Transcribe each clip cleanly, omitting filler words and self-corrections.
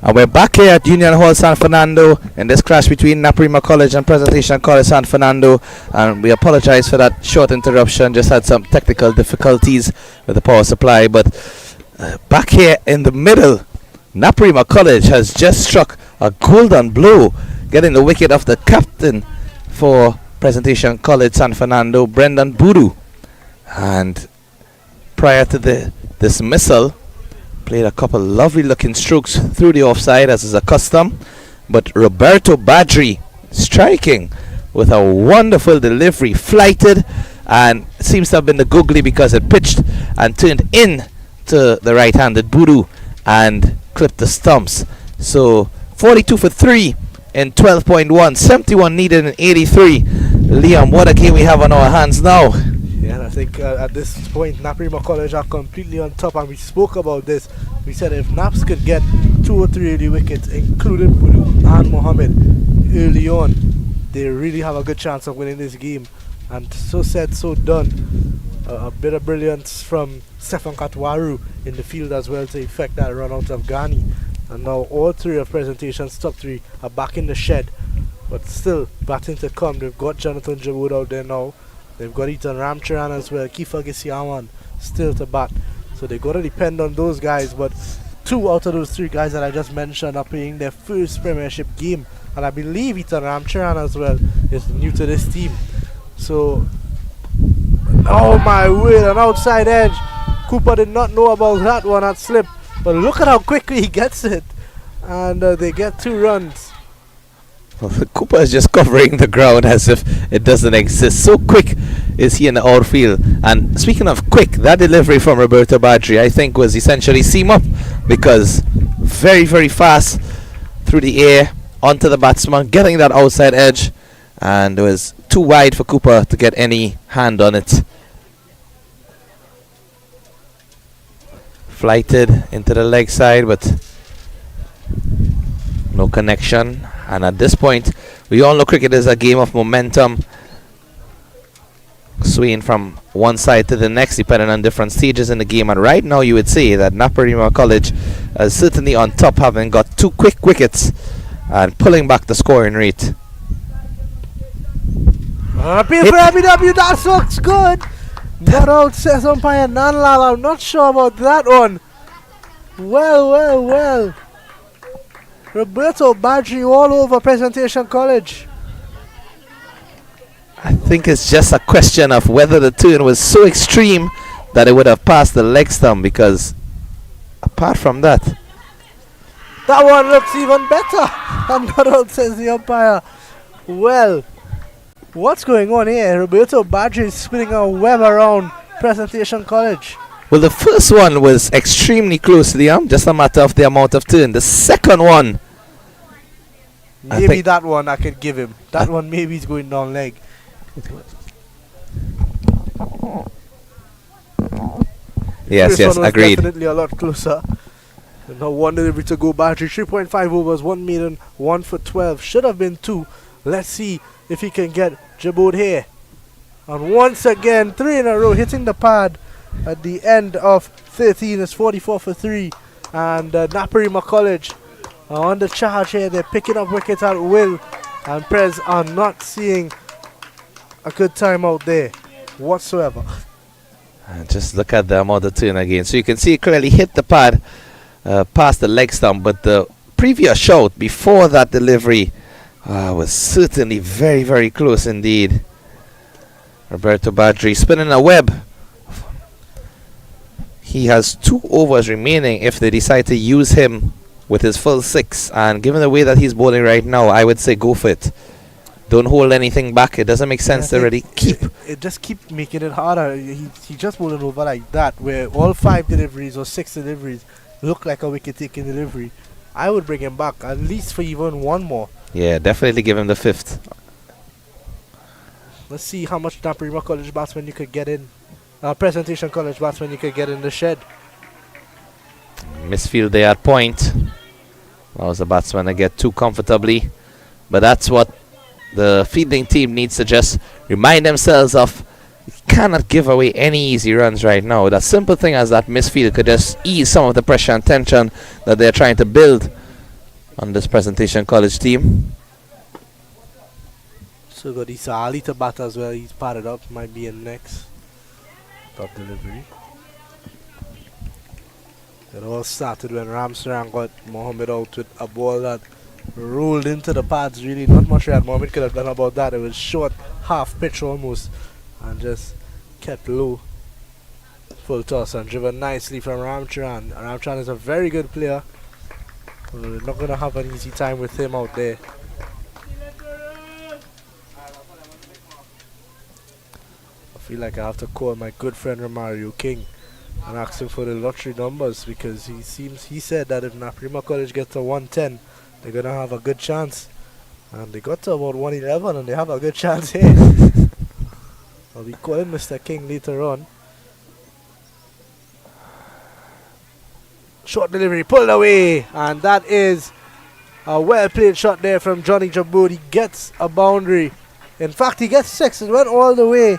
And we're back here at Union Hall, San Fernando, in this clash between Naparima College and Presentation College, San Fernando. And we apologize for that short interruption. Just had some technical difficulties with the power supply. But back here in the middle, Naparima College has just struck a golden blow, getting the wicket of the captain for Presentation College, San Fernando, Brendan Boodoo. And prior to the dismissal, played a couple lovely looking strokes through the offside as is a custom, but Roberto Badri striking with a wonderful delivery, flighted, and it seems to have been the googly because it pitched and turned in to the right-handed Boodoo and clipped the stumps. So 42 for 3 in 12.1, 71 needed in 83. Liam, what a game we have on our hands now. Yeah, and I think at this point, Naparima College are completely on top, and we spoke about this. We said if Naps could get 2 or 3 early wickets, including Boodoo and Mohammed, early on, they really have a good chance of winning this game. And so said, so done. A bit of brilliance from Stefan Katwaru in the field as well to effect that run out of Ghani. And now all 3 of Presentation's top 3 are back in the shed. But still, batting to come. They've got Jonathan Jawood out there now. They've got Ethan Ramcharan as well, Kifa Gisiawan still to bat. So they've got to depend on those guys. But 2 out of those 3 guys that I just mentioned are playing their first Premiership game. And I believe Ethan Ramcharan as well is new to this team. So, oh my word, an outside edge. Cooper did not know about that one at slip. But look at how quickly he gets it. And they get 2 runs. Cooper is just covering the ground as if it doesn't exist. So quick is he in the outfield. And speaking of quick, that delivery from Roberto Badri I think was essentially seam up, because very, very fast through the air onto the batsman, getting that outside edge, and it was too wide for Cooper to get any hand on it. Flighted into the leg side, but no connection. And at this point, we all know cricket is a game of momentum, swaying from one side to the next depending on different stages in the game. And right now you would say that Naparima College is certainly on top, having got 2 quick wickets and pulling back the scoring rate. Appeal for MBW, that looks good. Not out, says umpire Nanlal. I'm not sure about that one. Well. Roberto Badri all over Presentation College. I think it's just a question of whether the turn was so extreme that it would have passed the leg stump, because apart from that, that one looks even better. And not out, says the umpire. Well, what's going on here? Roberto Badri is spinning a web around Presentation College. Well, the first one was extremely close, Liam, just a matter of the amount of turn. The second one, maybe that one I could give him. That one maybe he's going down leg. Yes, agreed. Definitely a lot closer. And now one delivery to go Badri. 3.5 overs, 1 maiden, 1 for 12. Should have been 2. Let's see if he can get Jabood here. And once again, 3 in a row, hitting the pad. At the end of 13 is 44 for 3. And Naparima College are on the charge here. They're picking up wickets at will. And Prez are not seeing a good time out there whatsoever. And just look at the amount of turn again. So you can see it clearly hit the pad past the leg stump. But the previous shot before that delivery was certainly very, very close indeed. Roberto Badri spinning a web. He has 2 overs remaining if they decide to use him with his full 6. And given the way that he's bowling right now, I would say go for it. Don't hold anything back. It doesn't make sense to really keep. It just keeps making it harder. He just bowling over like that, where all 5 deliveries or 6 deliveries look like a wicket-taking delivery. I would bring him back, at least for even 1 more. Yeah, definitely give him the 5th. Let's see how much Naparima College batsmen you could get in. Presentation College batsmen you could get in the shed. Misfield there at point. Allows the batsman to get 2 comfortably. But that's what the fielding team needs to just remind themselves of. You cannot give away any easy runs right now. That simple thing as that misfield could just ease some of the pressure and tension that they're trying to build on this Presentation College team. So got Issa Ali to bat as well. He's padded up. Might be in next. Top delivery. It all started when Ramsaran got Mohammed out with a ball that rolled into the pads. Really, not much that Mohammed could have done about that. It was short, half pitch almost, and just kept low. Full toss and driven nicely from Ramcharan. Ramcharan is a very good player. We're not going to have an easy time with him out there. I feel like I have to call my good friend Romario King and ask him for the lottery numbers, because he said that if Naparima College gets to 110, they're going to have a good chance. And they got to about 111 and they have a good chance here. I'll be calling Mr. King later on. Short delivery, pulled away, and that is a well played shot there from Johnny Jaboud. He gets a boundary. In fact, he gets 6. It went all the way,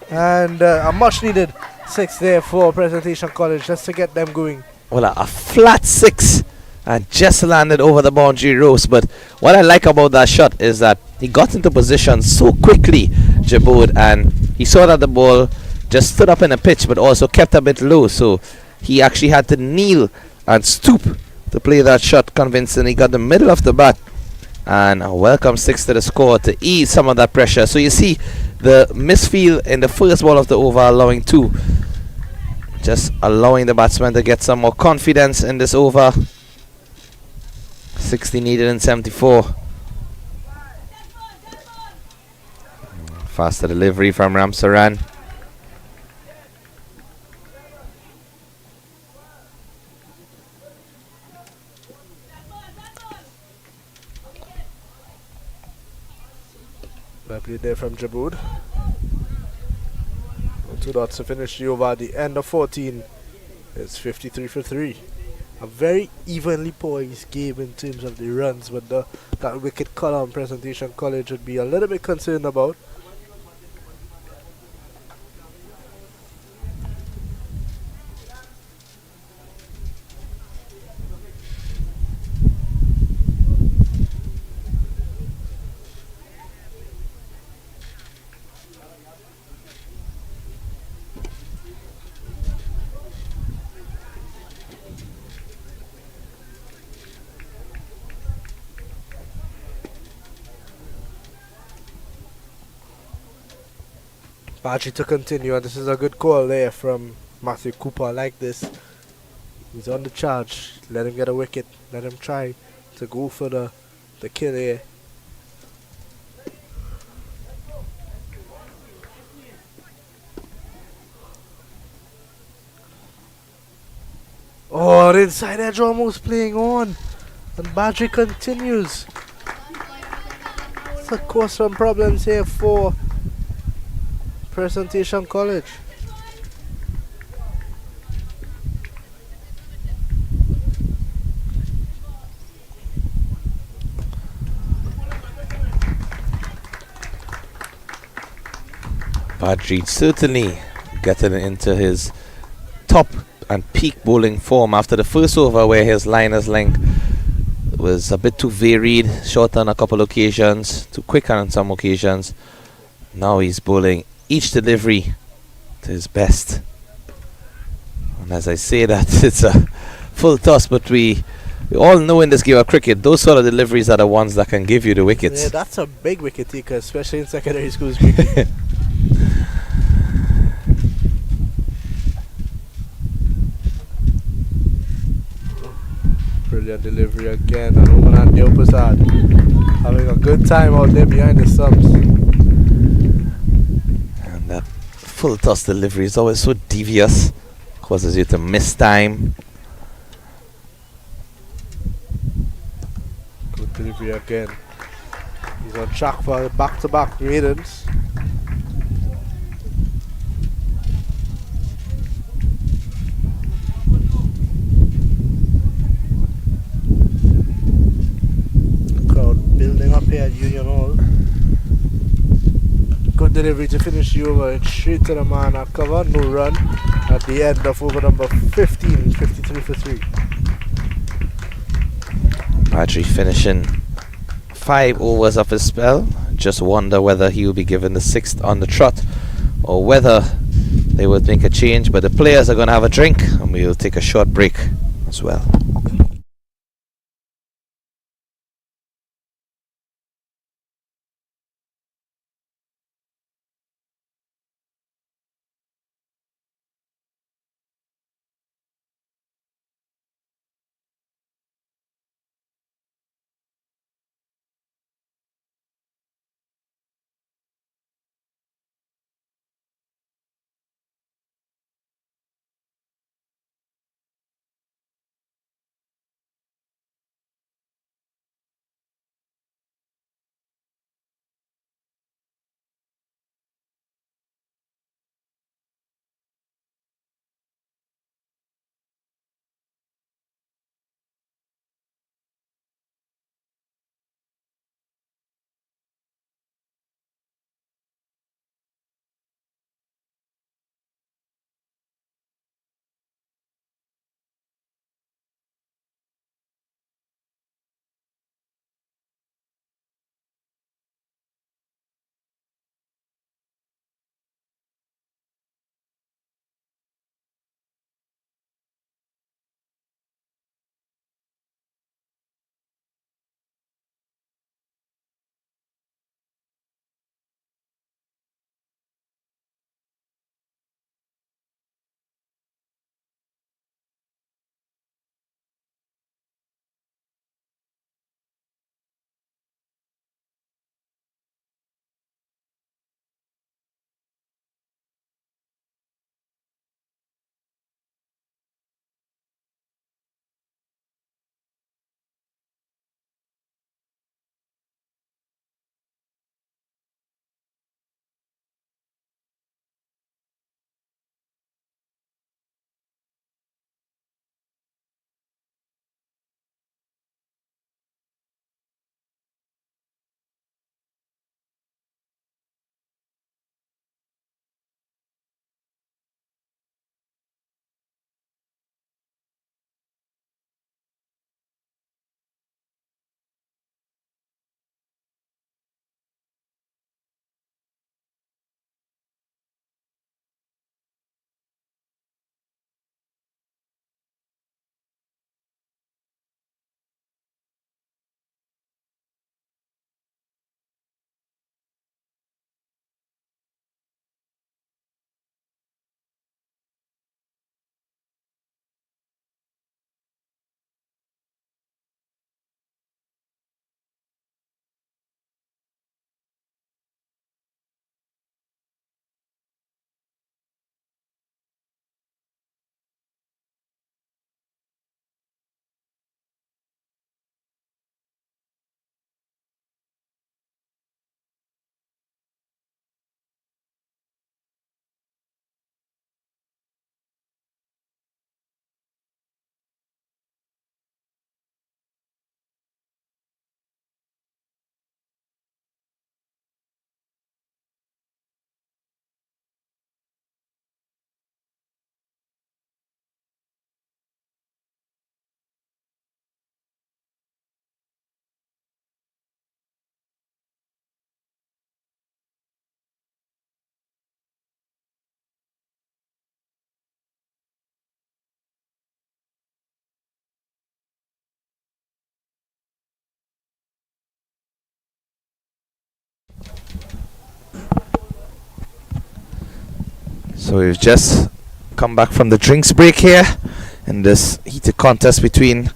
and a much needed 6 there for Presentation College just to get them going. Well, a flat 6 and just landed over the boundary ropes. But what I like about that shot is that he got into position so quickly, Jaboud, and he saw that the ball just stood up in a pitch but also kept a bit low, so he actually had to kneel and stoop to play that shot convincingly. Got the middle of the bat and a welcome 6 to the score to ease some of that pressure. So you see the misfield in the first ball of the over, allowing 2, just allowing the batsman to get some more confidence in this over. 60 needed in 74. Faster delivery from Ramsaran. Well played there from Jaboud. 2 dots to finish the over at the end of 14. It's 53 for 3. A very evenly poised game in terms of the runs, but that wicket column Presentation College would be a little bit concerned about. Baji to continue, and this is a good call there from Matthew Cooper. I like this. He's on the charge. Let him get a wicket. Let him try to go for the kill here. Oh, the inside edge almost playing on. And Baji continues. It's a cause some problems here for Presentation College. Badri certainly getting into his top and peak bowling form after the first over, where his liner's length was a bit too varied, short on a couple occasions, too quick on some occasions. Now he's bowling each delivery to his best, and as I say that, it's a full toss, but we all know in this game of cricket, those sort of deliveries are the ones that can give you the wickets. Yeah, that's a big wicket taker, especially in secondary schools cricket. Brilliant delivery again, and Oman Deo Prasad having a good time out there behind the subs. And that full toss delivery is always so devious, causes you to miss time. Good delivery again. He's on track for back-to-back maidens. Crowd building up here at Union Hall. Good delivery to finish the over. It's straight to the man at cover. No run at the end of over number 15. 53 for 3. Rodri finishing 5 overs of his spell. Just wonder whether he will be given the 6th on the trot or whether they will make a change. But the players are going to have a drink and we will take a short break as well. So we've just come back from the drinks break here in this heated contest between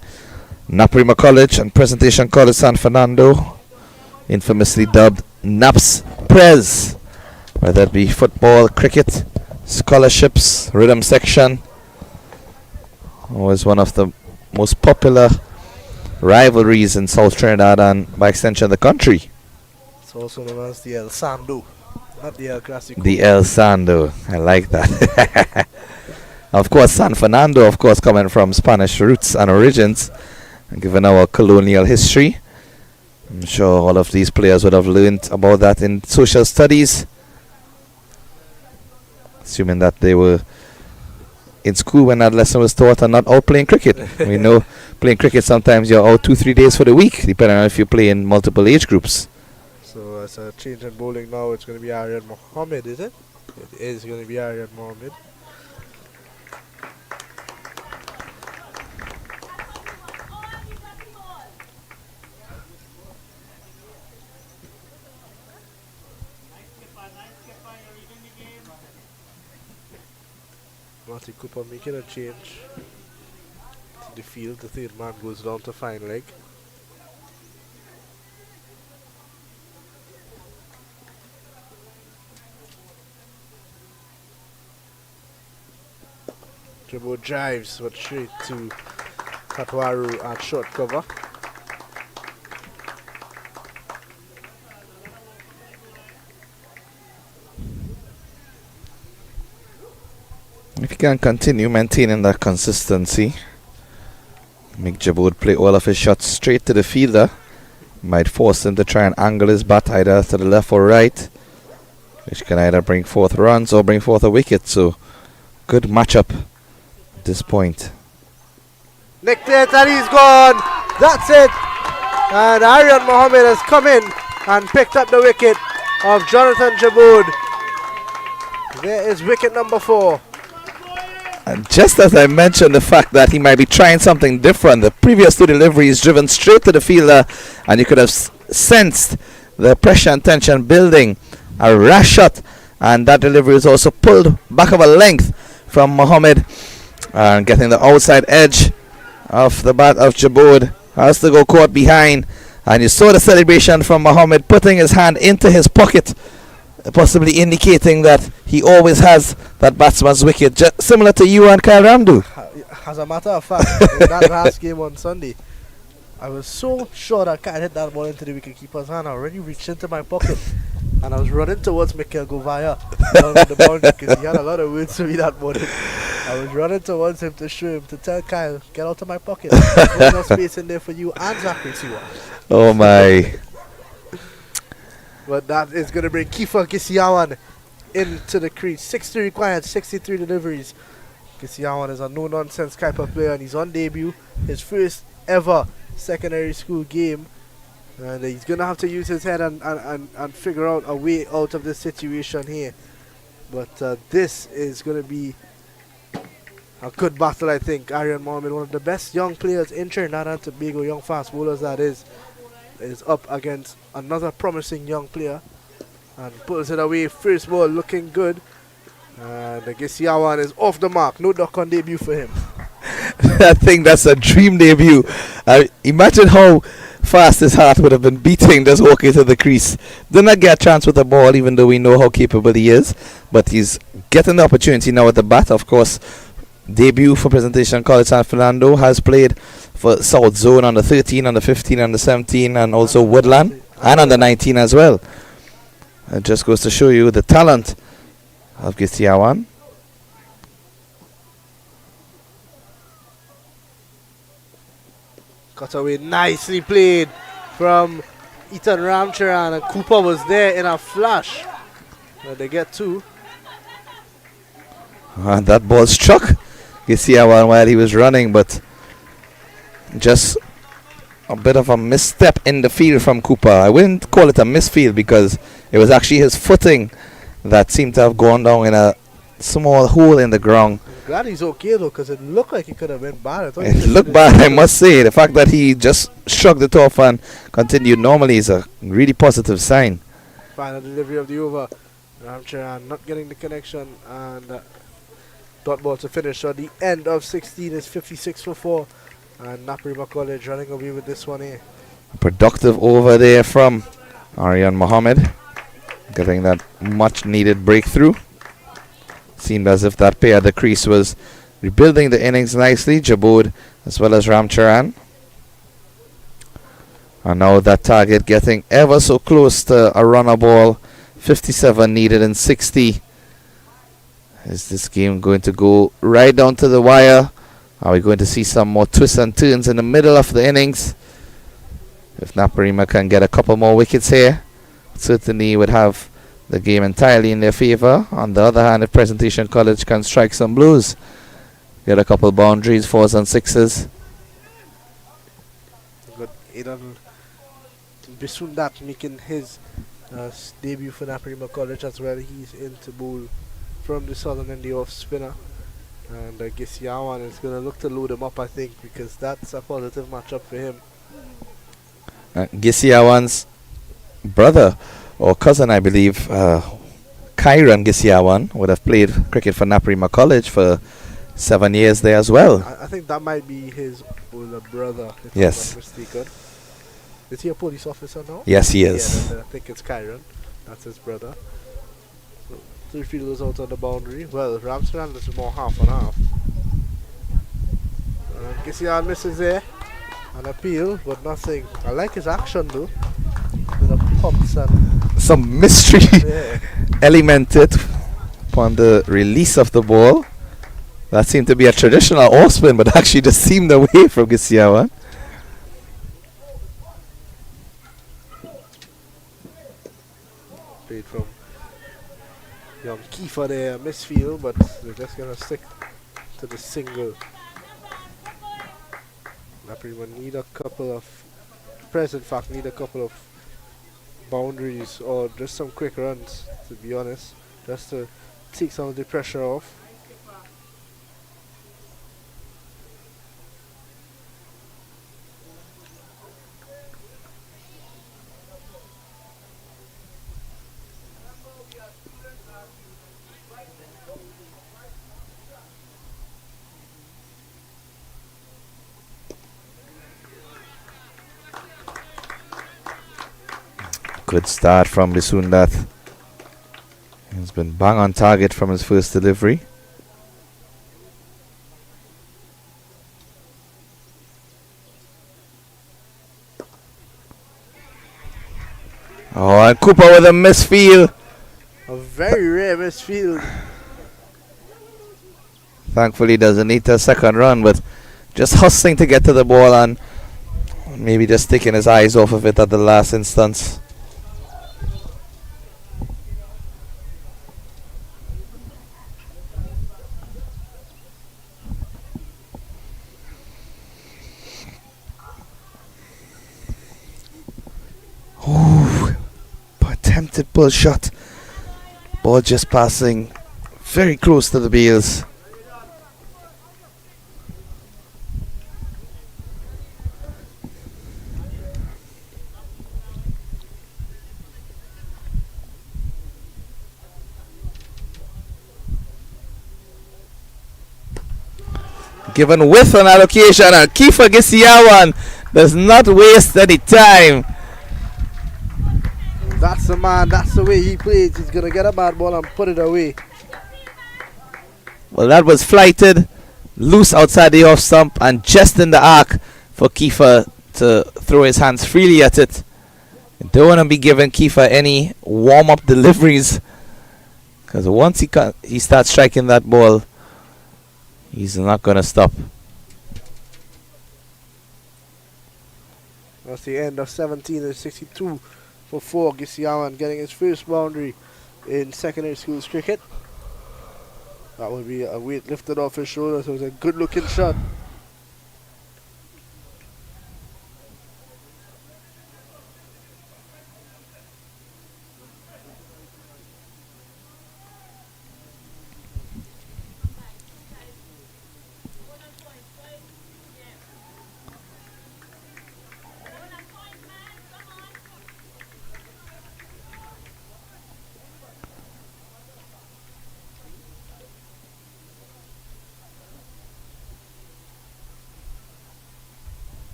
Naparima College and Presentation College San Fernando, infamously dubbed Naps Prez, whether it be football, cricket, scholarships, rhythm section. Was one of the most popular rivalries in South Trinidad and by extension the country. It's also known as the El Sando, not the El Clasico. The El Sando, I like that. Of course, San Fernando, of course, coming from Spanish roots and origins, and given our colonial history. I'm sure all of these players would have learned about that in social studies, assuming that they were in school when that lesson was taught and not out playing cricket. We know playing cricket sometimes you're out 2-3 days for the week, depending on if you play in multiple age groups. So it's a change in bowling now. It's going to be Aryan Mohammed, is it? It is going to be Aryan Mohammed. Marty Cooper making a change to the field. The third man goes down to fine leg. Jabo drives but straight to Katwaru at short cover. If you can continue maintaining that consistency, make Jabode play all of his shots straight to the fielder, might force him to try and angle his bat either to the left or right, which can either bring forth runs or bring forth a wicket. So good matchup at this point. Nicked it and he's gone. That's it. And Aryan Mohammed has come in and picked up the wicket of Jonathan Jabode. There is wicket number 4. And just as I mentioned the fact that he might be trying something different, the previous 2 deliveries driven straight to the fielder, and you could have sensed the pressure and tension building. A rash shot, and that delivery is also pulled back of a length from Mohammed, and getting the outside edge of the bat of Jabode. Has to go caught behind, and you saw the celebration from Mohammed putting his hand into his pocket, possibly indicating that he always has that batsman's wicket, similar to you and Kyle Ramdu. As a matter of fact, in that last game on Sunday, I was so sure that Kyle hit that ball into the wicketkeeper's hand. I already reached into my pocket and I was running towards Mikhail Govaya down the boundary because he had a lot of words to me that morning. I was running towards him to show him, to tell Kyle, get out of my pocket. There's no space in there for you and Zachary Siwa. Oh my. But that is going to bring Kifa Kisiawan into the crease. 60 required, 63 deliveries. Kisiawan is a no-nonsense type of player and he's on debut. His first ever secondary school game. And he's going to have to use his head and figure out a way out of this situation here. But this is going to be a good battle, I think. Aryan Mohammed, one of the best young players in Trinidad and Tobago, young fast bowlers that is up against another promising young player and pulls it away. First ball looking good, and the Gisiawan is off the mark. No duck on debut for him. I think that's a dream debut. Imagine how fast his heart would have been beating just walking to the crease. Did not get a chance with the ball, even though we know how capable he is, but he's getting the opportunity now with the bat. Of course, debut for Presentation College San Fernando, has played for South Zone on the 13, on the 15, on the 17, and also Woodland, and on the 19 as well. It just goes to show you the talent of Gisiawan. Cut away, nicely played from Ethan Ramcharan, and Cooper was there in a flash. But they get 2. And that ball struck Gisiawan while he was running, but just a bit of a misstep in the field from Cooper. I wouldn't call it a misfield because it was actually his footing that seemed to have gone down in a small hole in the ground. I'm glad he's okay though, because it looked like it could have been bad. It looked bad, I must say. The fact that he just shrugged it off and continued normally is a really positive sign. Final delivery of the over. Ramcharan not getting the connection, and dot ball to finish. So the end of 16 is 56 for 4. And Naparima College running away with this one here. Productive over there from Aryan Mohammed, getting that much needed breakthrough. Seemed as if that pair at the crease was rebuilding the innings nicely, Jabode as well as Ramcharan. And now that target getting ever so close to a runner ball. 57 needed in 60. Is this game going to go right down to the wire? Are we going to see some more twists and turns in the middle of the innings? If Naparima can get a couple more wickets here, certainly would have the game entirely in their favour. On the other hand, if Presentation College can strike some blows, Get a couple boundaries, 4s and 6s. But Bisundat making his debut for Naparima College as well. He's into bowl from the southern end, the off spinner. And I guess Yawan is going to look to load him up, I think, because that's a positive matchup for him. Gisiawan's brother or cousin, I believe, Kyron Gisiawan, would have played cricket for Naparima College for 7 years there as well. I think that might be his older brother, if Yes. I'm not mistaken. Is he a police officer now? Yes, he is. Yeah, then I think it's Kyron. That's his brother. So, 3 fielders out on the boundary. Well, Ramsland is more half and half. Gisiawan misses there. An appeal, but nothing. I like his action though. With the pumps and Some mystery yeah. elemented upon the release of the ball. That seemed to be a traditional off spin, but actually just seemed away from Gisiawan. Played from young Kiefer there, misfield, but they're just gonna stick to the single. Naparima need a couple of present fact need a couple of boundaries or just some quick runs, to be honest, just to take some of the pressure off. Good start from Bisundat. He's been bang on target from his first delivery. Oh, and Cooper with a misfield. A very rare misfield. Thankfully doesn't need a second run, but just hustling to get to the ball and maybe just taking his eyes off of it at the last instance. Ooh, attempted pull shot. Ball just passing very close to the bails. Given with an allocation, and Kiefer Gisiawan does not waste any time. That's the man, that's the way he plays. He's gonna get a bad ball and put it away. Well, that was flighted, loose outside the off stump, and just in the arc for Kiefer to throw his hands freely at it. You don't want to be giving Kiefer any warm-up deliveries, because once he starts striking that ball, he's not going to stop. That's the end of 17 and 62 for 4. Gisiawan getting his first boundary in secondary schools cricket. That would be a weight lifted off his shoulders. It was a good looking shot.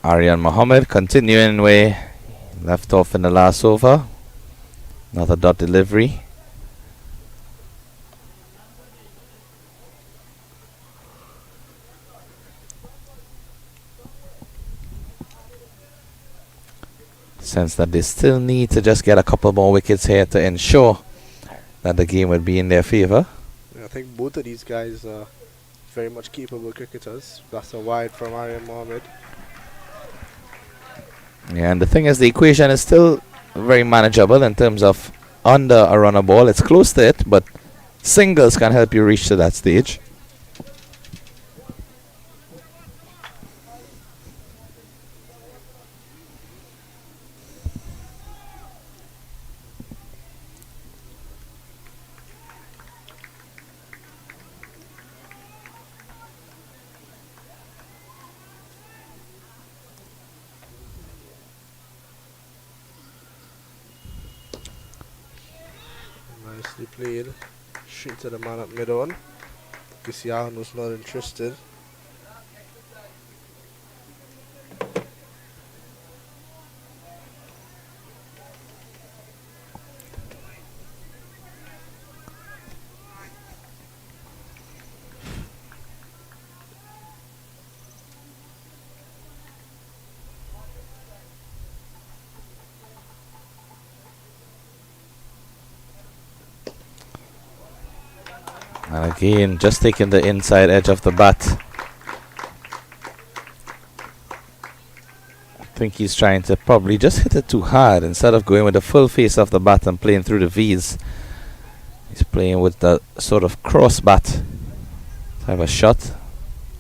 Aryan Mohammed continuing where he left off in the last over. Another dot delivery. Sense that they still need to just get a couple more wickets here to ensure that the game would be in their favour. I think both of these guys are very much capable cricketers. That's a wide from Aryan Mohammed. Yeah, and the thing is, the equation is still very manageable in terms of under a runner ball. It's close to it, but singles can help you reach to that stage. Nicely played. Straight to the man at mid on. Gisian was not interested. And again, just taking the inside edge of the bat. I think he's trying to probably just hit it too hard instead of going with the full face of the bat and playing through the V's. He's playing with the sort of cross bat type of shot.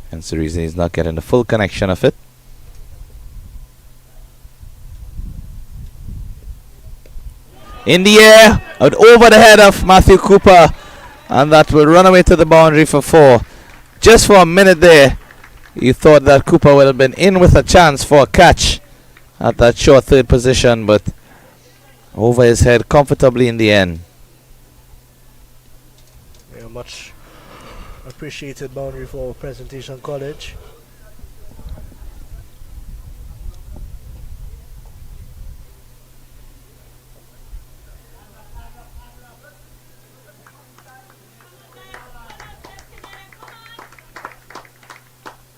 Hence the reason he's not getting the full connection of it. In the air, out over the head of Matthew Cooper. And that will run away to the boundary for 4. Just for a minute there, you thought that Cooper would have been in with a chance for a catch at that short third position, but over his head comfortably in the end. Yeah, much appreciated boundary for Presentation College.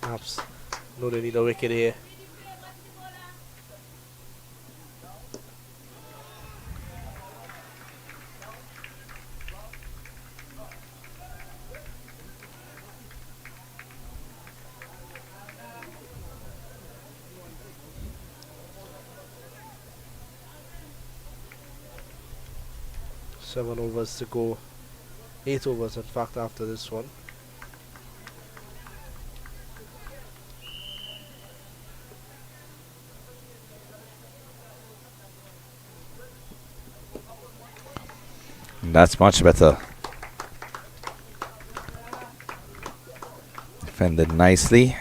Naps. No, they need a wicket here. Seven overs to go. 8 overs, in fact, after this one. That's much better. Defended nicely.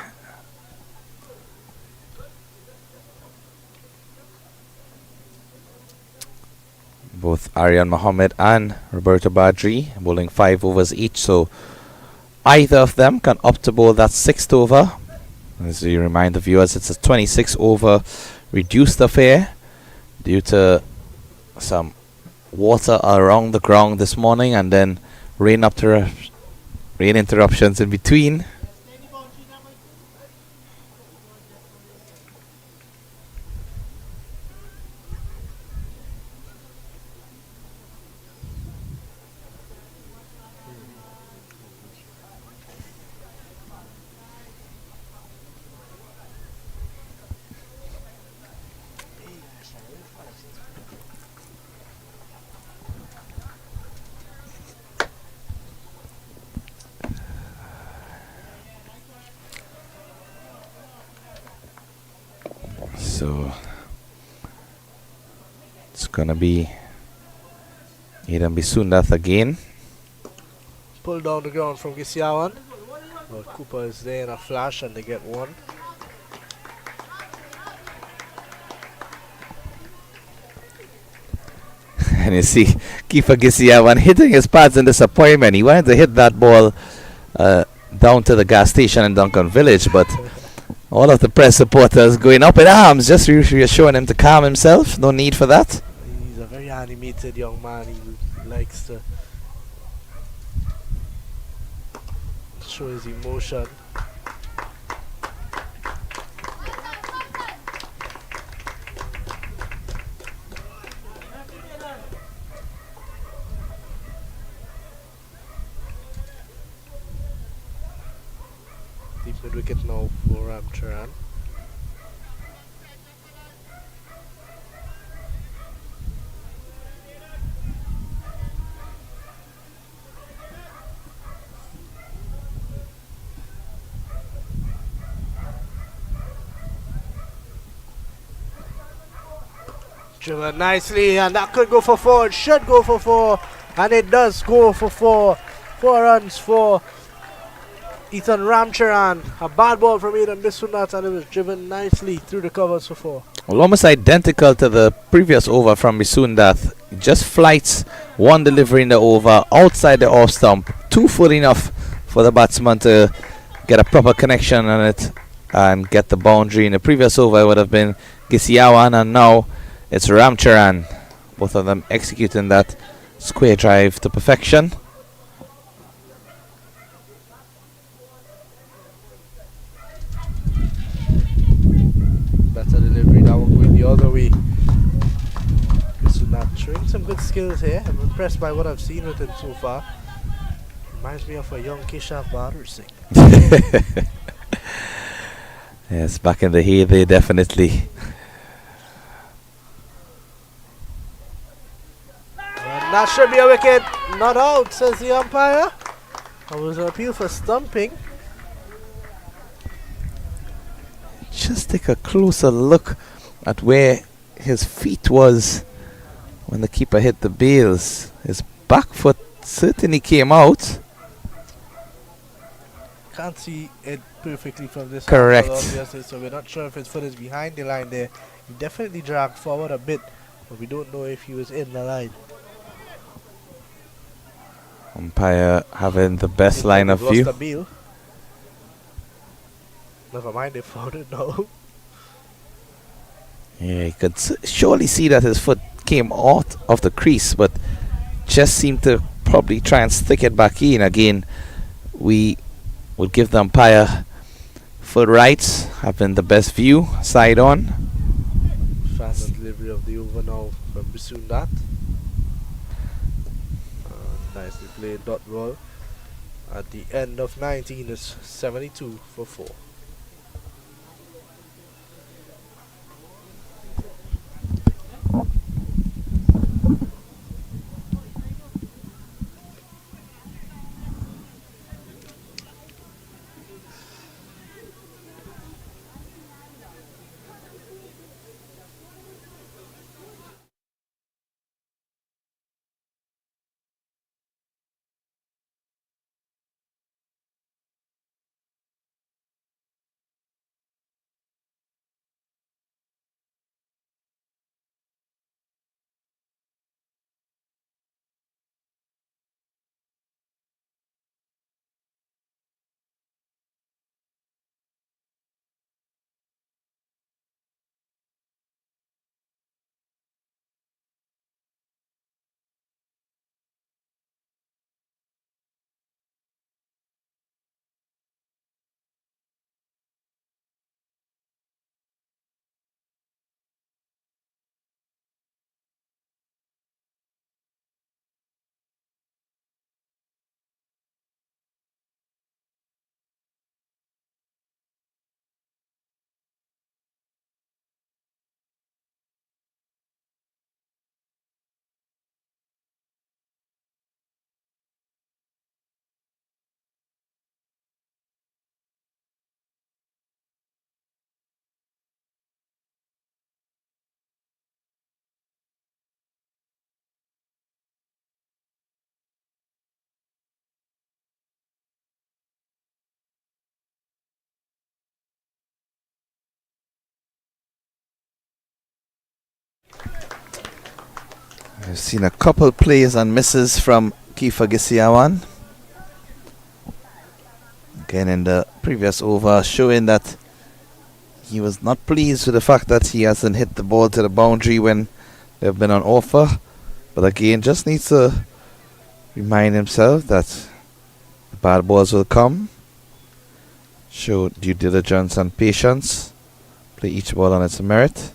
Both Aryan Mohammed and Roberto Badri bowling 5 overs each, so either of them can opt to bowl that 6th over. As we remind the viewers, it's a 26 over reduced affair due to some water around the ground this morning and then rain interruptions in between. So it's gonna be Aidan Bisundath again. Pull down the ground from Gisiawan. But Cooper is there in a flash and they get one. And you see Kiefer Gisiawan hitting his pads in disappointment. He wanted to hit that ball down to the gas station in Duncan Village, but all of the press supporters going up in arms, just reassuring him to calm himself. No need for that. He's a very animated young man. He likes to show his emotion. Deep mid wicket now for Ramcharan. Driven nicely, and that could go for 4. It should go for 4, and it does go for 4. 4 runs for Ethan Ramcharan. A bad ball from Ethan Bisunat, and it was driven nicely through the covers for 4. Well, almost identical to the previous over from Bisundath. Just flights, one delivery in the over, outside the off stump. 2 full enough for the batsman to get a proper connection on it and get the boundary. In the previous over, it would have been Gisiawan, and now it's Ramcharan. Both of them executing that square drive to perfection. Better delivery, that one going the other way. Bisunat showing some good skills here. I'm impressed by what I've seen with him so far. Reminds me of a young Keshav Bahadur Singh. Yes, back in the heyday, definitely. And that should be a wicket. Not out, says the umpire. That was an appeal for stumping. Just take a closer look at where his feet was when the keeper hit the bails. His back foot certainly came out. Can't see it perfectly from this Correct. angle, obviously, so we're not sure if his foot is behind the line there. He definitely dragged forward a bit, but we don't know if he was in the line. Umpire having the best line of Lost view. the bail. Never mind, they found it now. Yeah, you could surely see that his foot came out of the crease, but just seemed to probably try and stick it back in. Again, we would give the umpire full rights, having the best view, side on. Fast delivery of the over now from Bisundat. Nicely played dot ball. At the end of 19 is 72 for 4. I've seen a couple plays and misses from Kiefer Gisiawan. Again, in the previous over, showing that he was not pleased with the fact that he hasn't hit the ball to the boundary when they've been on offer. But again, just needs to remind himself that the bad balls will come. Show due diligence and patience. Play each ball on its merit.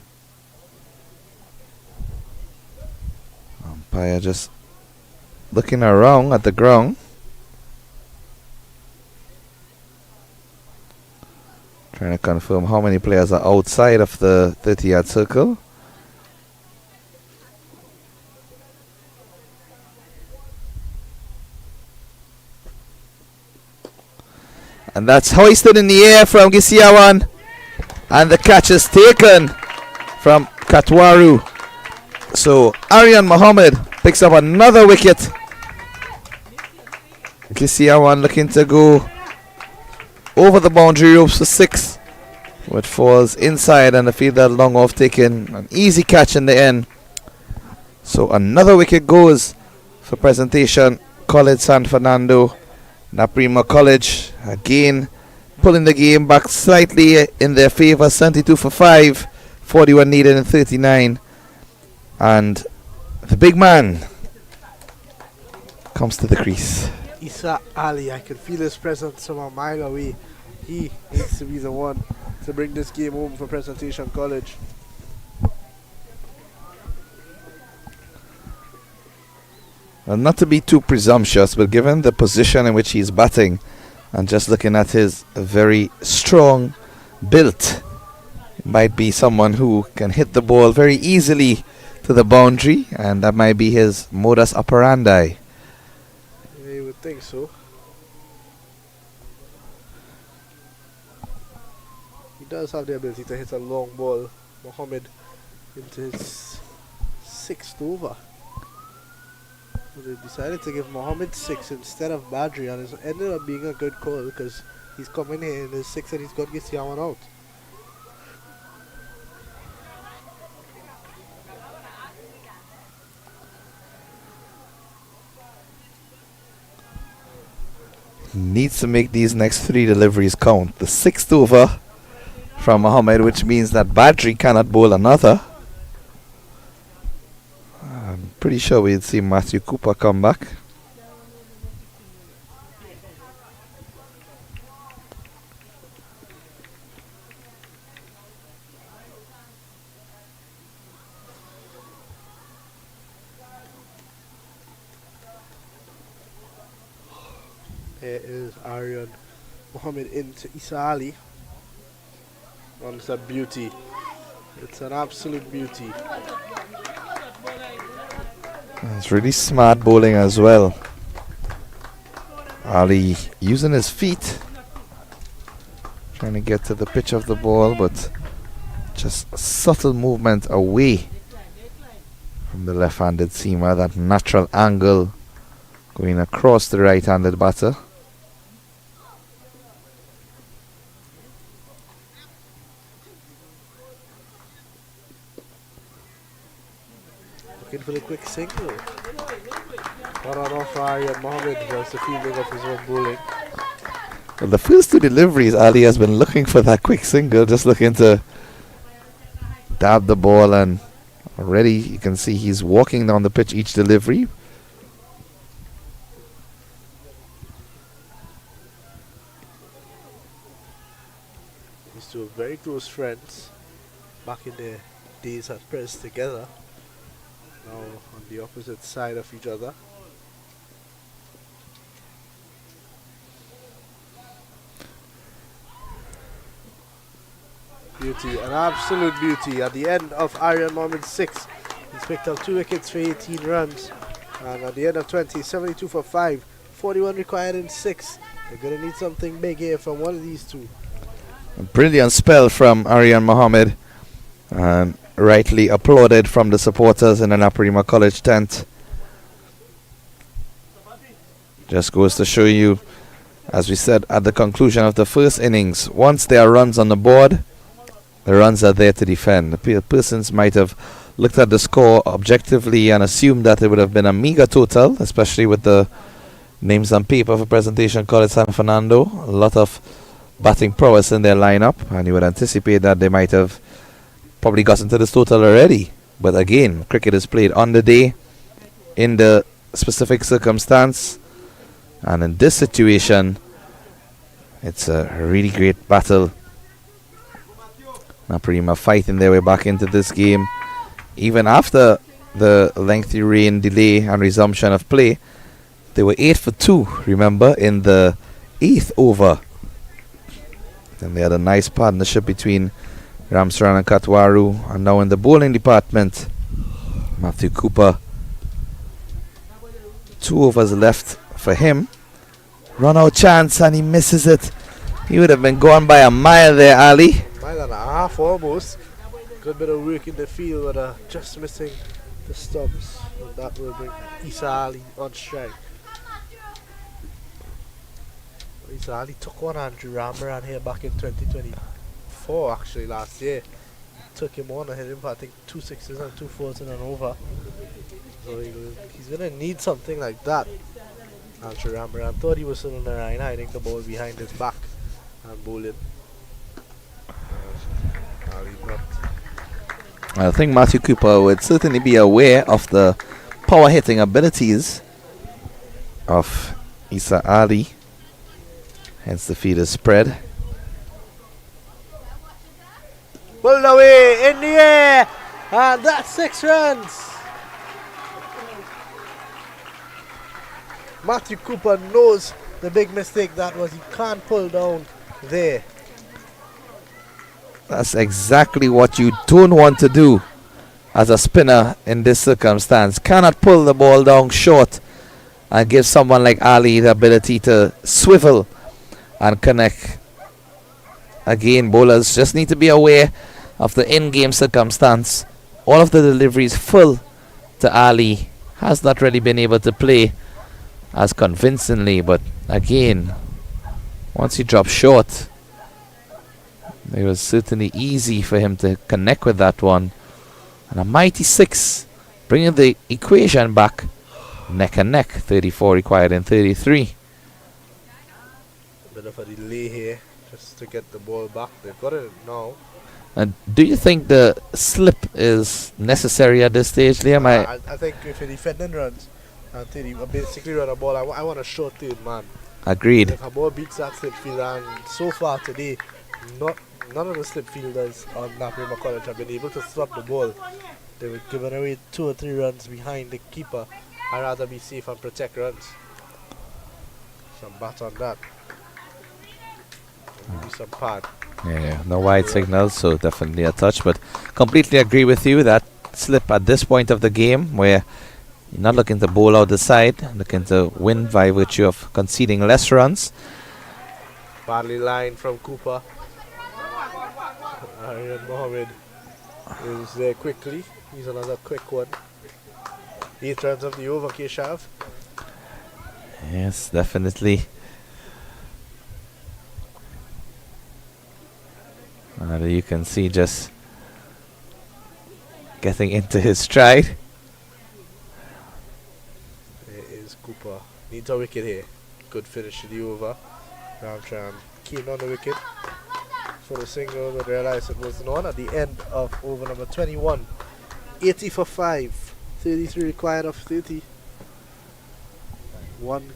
Umpire just looking around at the ground. Trying to confirm how many players are outside of the 30-yard circle. And that's hoisted in the air from Gisiawan. And the catch is taken from Katwaru. So Aryan Mohammed picks up another wicket. Kisiawan looking to go over the boundary ropes for 6. It falls inside and the fielder long off, taking an easy catch in the end. So another wicket goes for Presentation College San Fernando. Naparima College again pulling the game back slightly in their favour. 72 for 5, 41 needed in 39. And the big man comes to the crease. Isa Ali, I can feel his presence from a mile away. He needs to be the one to bring this game home for Presentation College. Well, not to be too presumptuous, but given the position in which he's batting and just looking at his very strong build, it might be someone who can hit the ball very easily to the boundary, and that might be his modus operandi. Yeah, you would think so. He does have the ability to hit a long ball, Mohammed, into his 6th over. So they decided to give Mohammed 6 instead of Badri, and it ended up being a good call because he's coming here in his 6th and he's got Gisiawan out. Needs to make these next 3 deliveries count. The 6th over from Mohammed, which means that Badri cannot bowl another. I'm pretty sure we'll see Matthew Cooper come back. Here is Aryan Mohammed into Isa Ali. And it's a beauty. It's an absolute beauty. It's really smart bowling as well. Ali using his feet, trying to get to the pitch of the ball, but just subtle movement away from the left-handed seamer. That natural angle going across the right-handed batter. Looking for the quick single. One on off for Aryan Mohammed was the fielding of his own bowling. Well, the first 2 deliveries, Ali has been looking for that quick single, just looking to dab the ball, and already you can see he's walking down the pitch each delivery. These two are very close friends back in their days at Press together. Now on the opposite side of each other. Beauty, an absolute beauty. At the end of Aryan Mohammed's 6, he's picked up 2 wickets for 18 runs. And at the end of 20, 72 for 5, 41 required in 6. They're going to need something big here from one of these two. A brilliant spell from Aryan Mohammed, and rightly applauded from the supporters in the Naparima College tent. Just goes to show you, as we said at the conclusion of the first innings, once there are runs on the board, the runs are there to defend. The persons might have looked at the score objectively and assumed that it would have been a meager total, especially with the names on paper for Presentation College San Fernando. A lot of batting prowess in their lineup, and you would anticipate that they might have probably gotten to this total already. But again, cricket is played on the day, in the specific circumstance, and in this situation, it's a really great battle. Naparima fighting their way back into this game. Even after the lengthy rain delay and resumption of play, they were 8 for 2, remember, in the 8th over. And they had a nice partnership between Ramsaran and Katwaru. And now in the bowling department, Matthew Cooper. 2 overs left for him. Run out chance and he misses it. He would have been gone by a mile there, Ali. Mile and a half almost. Good bit of work in the field, but just missing the stumps, and that will bring Isa Ali on strike. Isa Ali took one Andrew Ramaran here back in 2024, actually last year. Took him on and hit him for I think 2 sixes and 2 fours in and over. So he's gonna need something like that. Andrew Ramaran thought he was still on the line, hiding the ball behind his back and bowling. Ali not. I think Matthew Cooper would certainly be aware of the power hitting abilities of Isa Ali. Hence the feeder spread. Pulled away in the air, and that's 6 runs. Matthew Cooper knows the big mistake that was. He can't pull down there. That's exactly what you don't want to do as a spinner in this circumstance. Cannot pull the ball down short and give someone like Ali the ability to swivel and connect. Again, bowlers just need to be aware of the in-game circumstance. All of the deliveries full to Ali. Has not really been able to play as convincingly, but again, once he dropped short, it was certainly easy for him to connect with that one. And a mighty 6, bringing the equation back neck and neck. 34 required in 33. A bit of a delay here just to get the ball back. They've got it now. And do you think the slip is necessary at this stage, Liam? I think if you're defending runs and basically run a ball, I want a short third man. Agreed. If a ball beats that slip field, and so far today, none of the slip fielders on Naparima College have been able to stop the ball. They were giving away 2 or 3 runs behind the keeper. I'd rather be safe and protect runs. Some bat on that. Maybe some pad. Yeah, no wide signals, so definitely a touch. But completely agree with you that slip at this point of the game, where you're not looking to bowl out the side, looking to win by virtue of conceding less runs. Badly lined from Cooper. Aryan Mohammed is there quickly. He's another quick one. 8 runs of the over, Keshav. Yes, definitely. You can see just getting into his stride. There is Cooper. Needs a wicket here. Good finish to the over. Ramchan keen on the wicket for the single, but realized it wasn't on at the end of over number 21. 80 for 5. 33 required of 30. One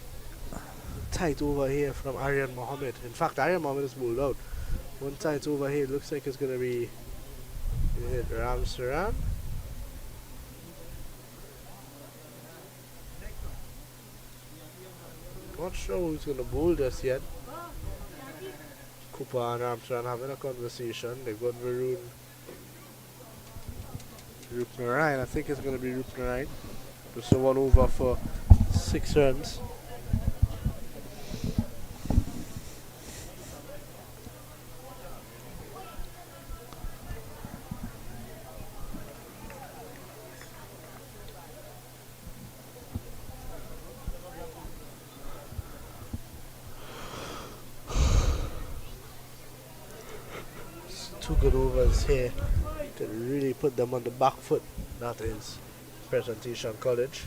tight over here from Aryan Mohammed. In fact, Aryan Mohammed is bowled out. One tight over here. Looks like it's going to be hit Ram Saran. Not sure who's going to bowl this yet. Cooper and Armstrong having a conversation. They've got Varun Rupnarayan. I think it's going to be Rupnarayan. Just a 1 over for 6 runs. Two good overs here to really put them on the back foot. That is Presentation College.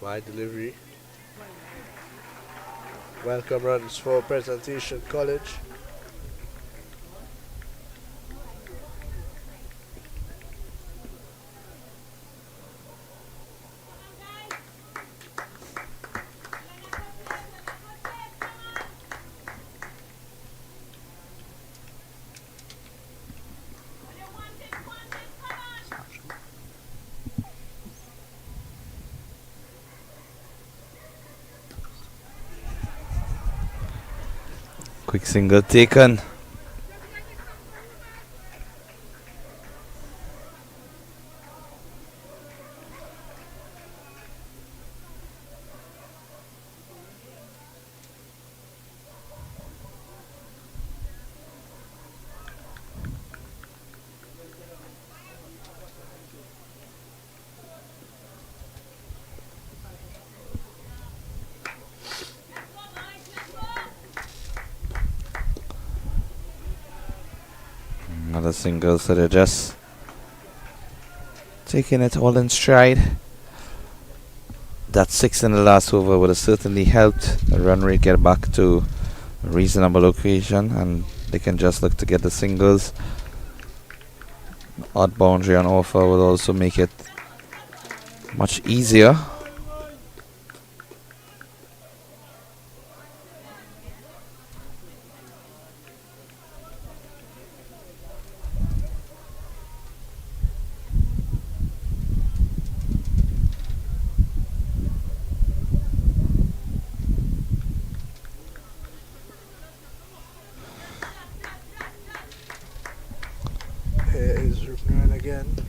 Wide delivery. Welcome runs for Presentation College. Quick single taken. Another single, so they're just taking it all in stride. That 6 in the last over would have certainly helped the run rate get back to a reasonable location, and they can just look to get the singles. Odd boundary on offer will also make it much easier.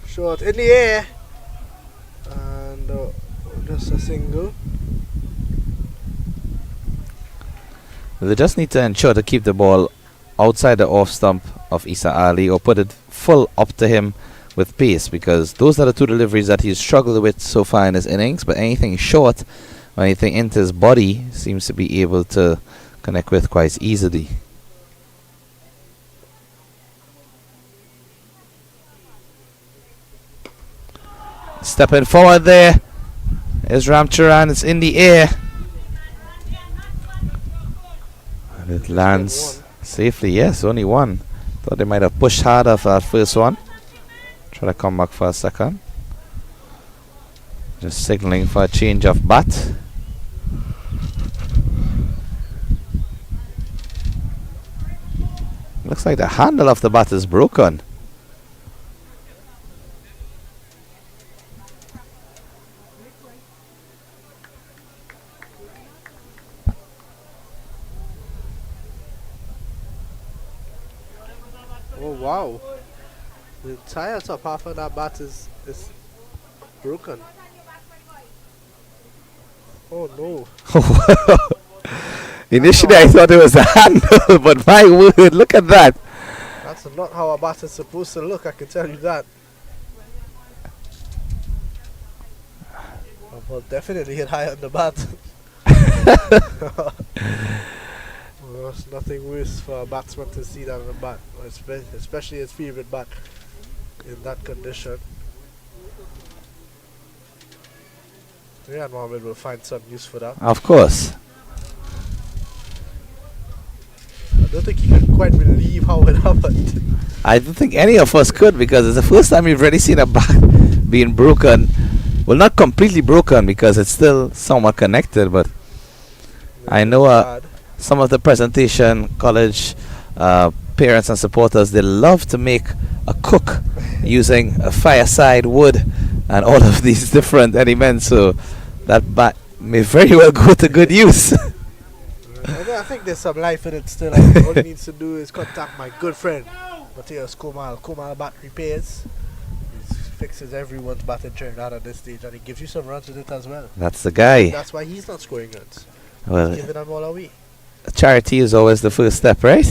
Short in the air, and just a single. They just need to ensure to keep the ball outside the off stump of Isa Ali, or put it full up to him with pace, because those are the two deliveries that he's struggled with so far in his innings. But anything short or anything into his body seems to be able to connect with quite easily. Stepping forward there is Ramcharan. It's in the air. And it lands safely. Yes, only one. Thought they might have pushed harder for that first one. Try to come back for a second. Just signaling for a change of bat. Looks like the handle of the bat is broken. Oh wow, the entire top half of that bat is broken. Oh no. Initially I thought it was a handle, but my word, look at that. That's not how a bat is supposed to look, I can tell you that. Well, definitely hit high on the bat. Well, there's nothing worse for a batsman to see than a bat, especially his favorite bat in that condition. Riyad Mohammed will find some use for that. Of course. I don't think he can quite believe how it happened. I don't think any of us could, because it's the first time we've really seen a bat being broken. Well, not completely broken, because it's still somewhat connected, but I know some of the presentation college parents and supporters, they love to make a cook using a fireside wood and all of these different elements, so that bat may very well go to good use. I think there's some life in it still. Like, all he needs to do is contact my good friend Matthias Komal Bat Repairs. He fixes everyone's bat in Trinidad at this stage, and he gives you some runs with it as well. That's the guy. That's why he's not scoring runs. Well, He's giving them all away. charity is always the first step, right?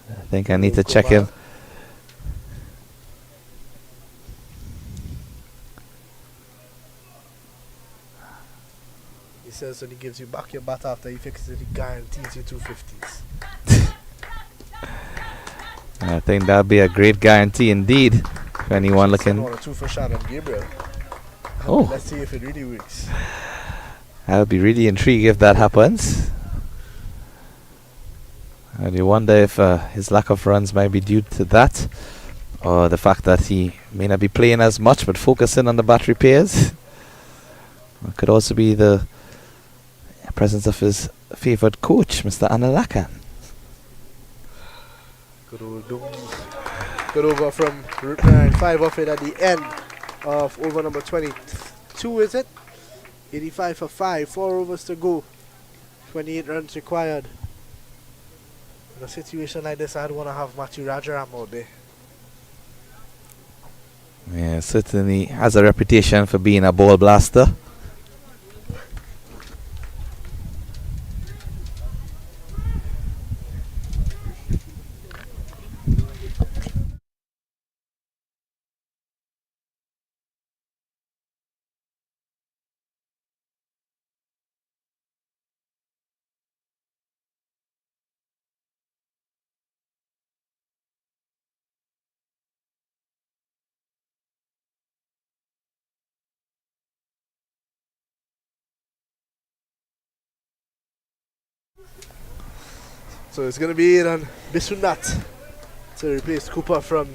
I think I need to check him. He says when he gives you back your bat after he fixes it, he guarantees you 250s. I think that'd be a great guarantee indeed for anyone looking. Or a 2 for Shannon Gabriel. Oh, Let's see if it really works. I would be really intrigued if that happens. And you wonder if his lack of runs might be due to that, or the fact that he may not be playing as much but focusing on the bat repairs. It could also be the presence of his favoured coach, Mr. Analakan. Good old Dungies. Good over from Route 9. 5 off it at the end of over number 22, is it? 85 for 5. 4 overs to go. 28 runs required. In a situation like this, I'd want to have Matthew Rajaram out there. Yeah, certainly has a reputation for being a ball blaster. So it's going to be on Bisunat to replace Cooper from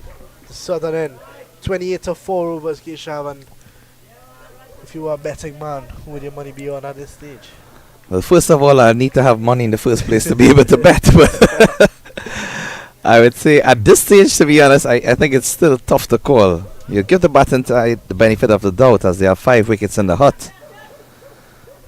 the southern end. 28 to 4 overs, Keshav. And if you were a betting man, who would your money be on at this stage? Well, first of all, I need to have money in the first place to be able to bet. But I would say at this stage, to be honest, I think it's still tough to call. You give the batting side the benefit of the doubt as they have 5 wickets in the hut.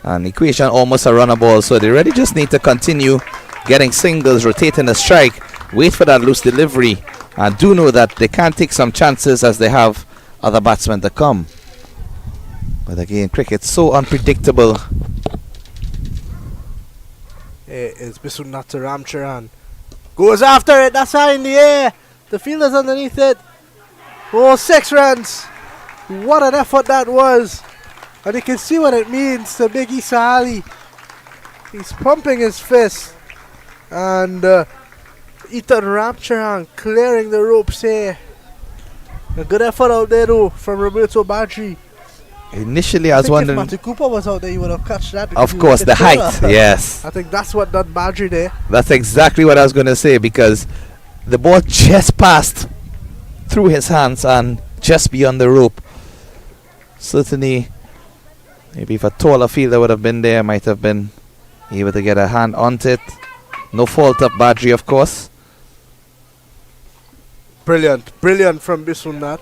And equation almost a runner ball, so they really just need to continue getting singles, rotating the strike, wait for that loose delivery, and do know that they can take some chances as they have other batsmen to come. But again, cricket's so unpredictable. It's Bisunat to Ramcharan. Goes after it, that's high in the air. The fielder's underneath it. Oh, 6 runs. What an effort that was. And you can see what it means to Big Issa Ali. He's pumping his fist. And Ethan Ramcharan clearing the ropes here. A good effort out there though from Roberto Badri. Initially, I was wondering. If Matthew Cooper was out there, he would have catched that. Of course, the height, yes. I think that's what done Badri there. That's exactly what I was going to say, because the ball just passed through his hands and just beyond the rope. Certainly, maybe if a taller fielder would have been there, might have been able to get a hand onto it. No fault of Badri, of course. Brilliant from Bisunat.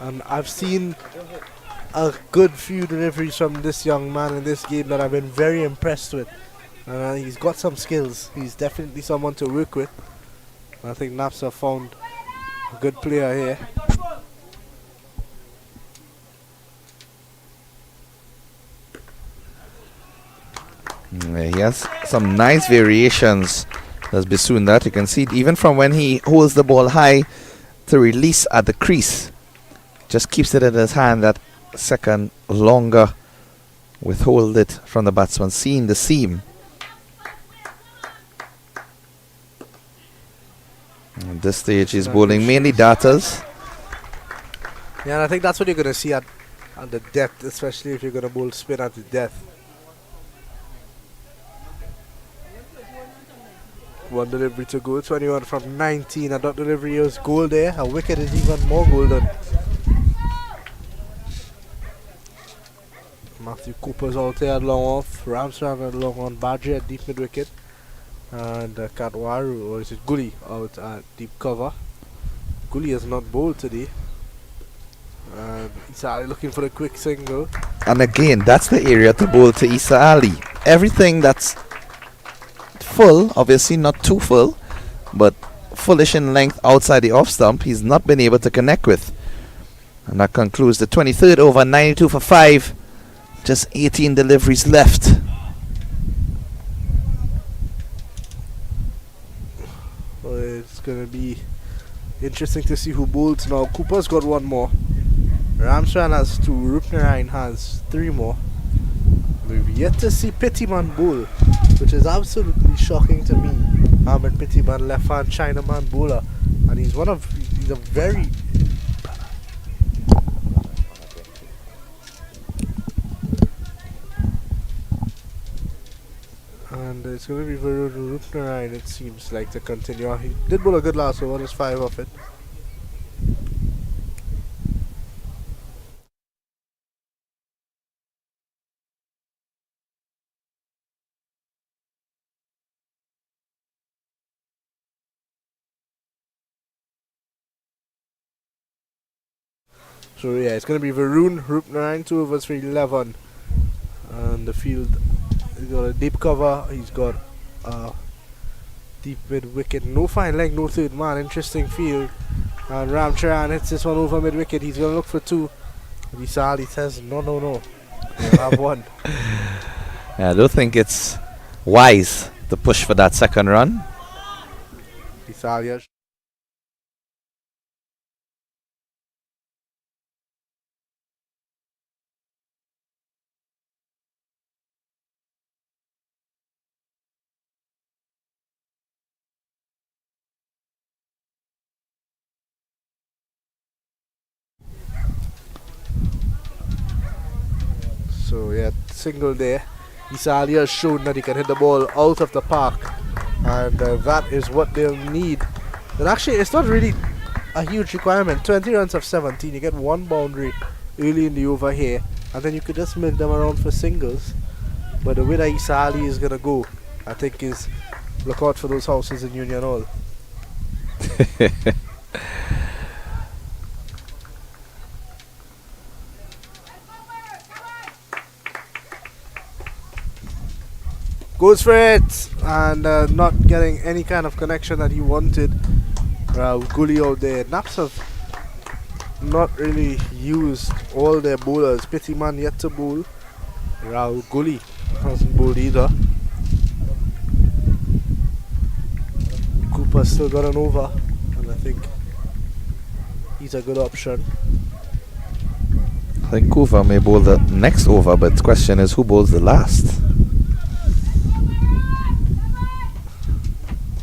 And I've seen a good few deliveries from this young man in this game that I've been very impressed with. And he's got some skills. He's definitely someone to work with. I think Naps have found a good player here. He has some nice variations. There's Bisunat. You can see it even from when he holds the ball high to release at the crease. Just keeps it in his hand that second longer. Withhold it from the batsman, seeing the seam. At this stage, he's bowling mainly darters. Yeah, and I think that's what you're going to see at the depth, especially if you're going to bowl spin at the depth. One delivery to go, 21 from 19. A dot delivery is goal there. A wicket is even more golden. Matthew Cooper's out there long off. Ramcharan long on. Badri at deep mid wicket. And Katwaru, or is it Gully, out at deep cover. Gully is not bowled today. And Issa Ali looking for a quick single. And again, that's the area to bowl to Issa Ali. Everything that's full, obviously not too full, but fullish in length outside the off stump, he's not been able to connect with. And that concludes the 23rd over, 92 for 5. Just 18 deliveries left. Well, it's going to be interesting to see who bowls now. Cooper's got one more. Ramcharan has 2. Rupnarayan has 3 more. We've yet to see Pittyman bowl, which is absolutely shocking to me. Ahmed Pittyman, left-hand Chinaman bowler, and he's a very and it's going to be Varun Rupnarayan, it seems like, to continue. He did bowl a good last over, just 5 of it. So yeah, it's going to be Varun Rupnarayan, 2 overs for 11. And the field, he's got a deep cover, he's got Deep mid wicket. No fine leg, no third man. Interesting field. And Ramcharan hits this one over mid wicket. He's going to look for two. Visali says, no. We'll have one. I don't think it's wise to push for that second run. Visali. So yeah, single there. Isali has shown that he can hit the ball out of the park, and that is what they'll need. But actually, it's not really a huge requirement. 20 runs of 17, you get one boundary early in the over here, and then you could just milk them around for singles. But the way that Isali is gonna go, I think, is look out for those houses in Union Hall. Goes for it, and not getting any kind of connection that he wanted. Gully out there. Naps have not really used all their bowlers. Pittyman yet to bowl. Gully hasn't bowled either. Cooper still got an over, and I think he's a good option. I think Cooper may bowl the next over, but the question is who bowls the last?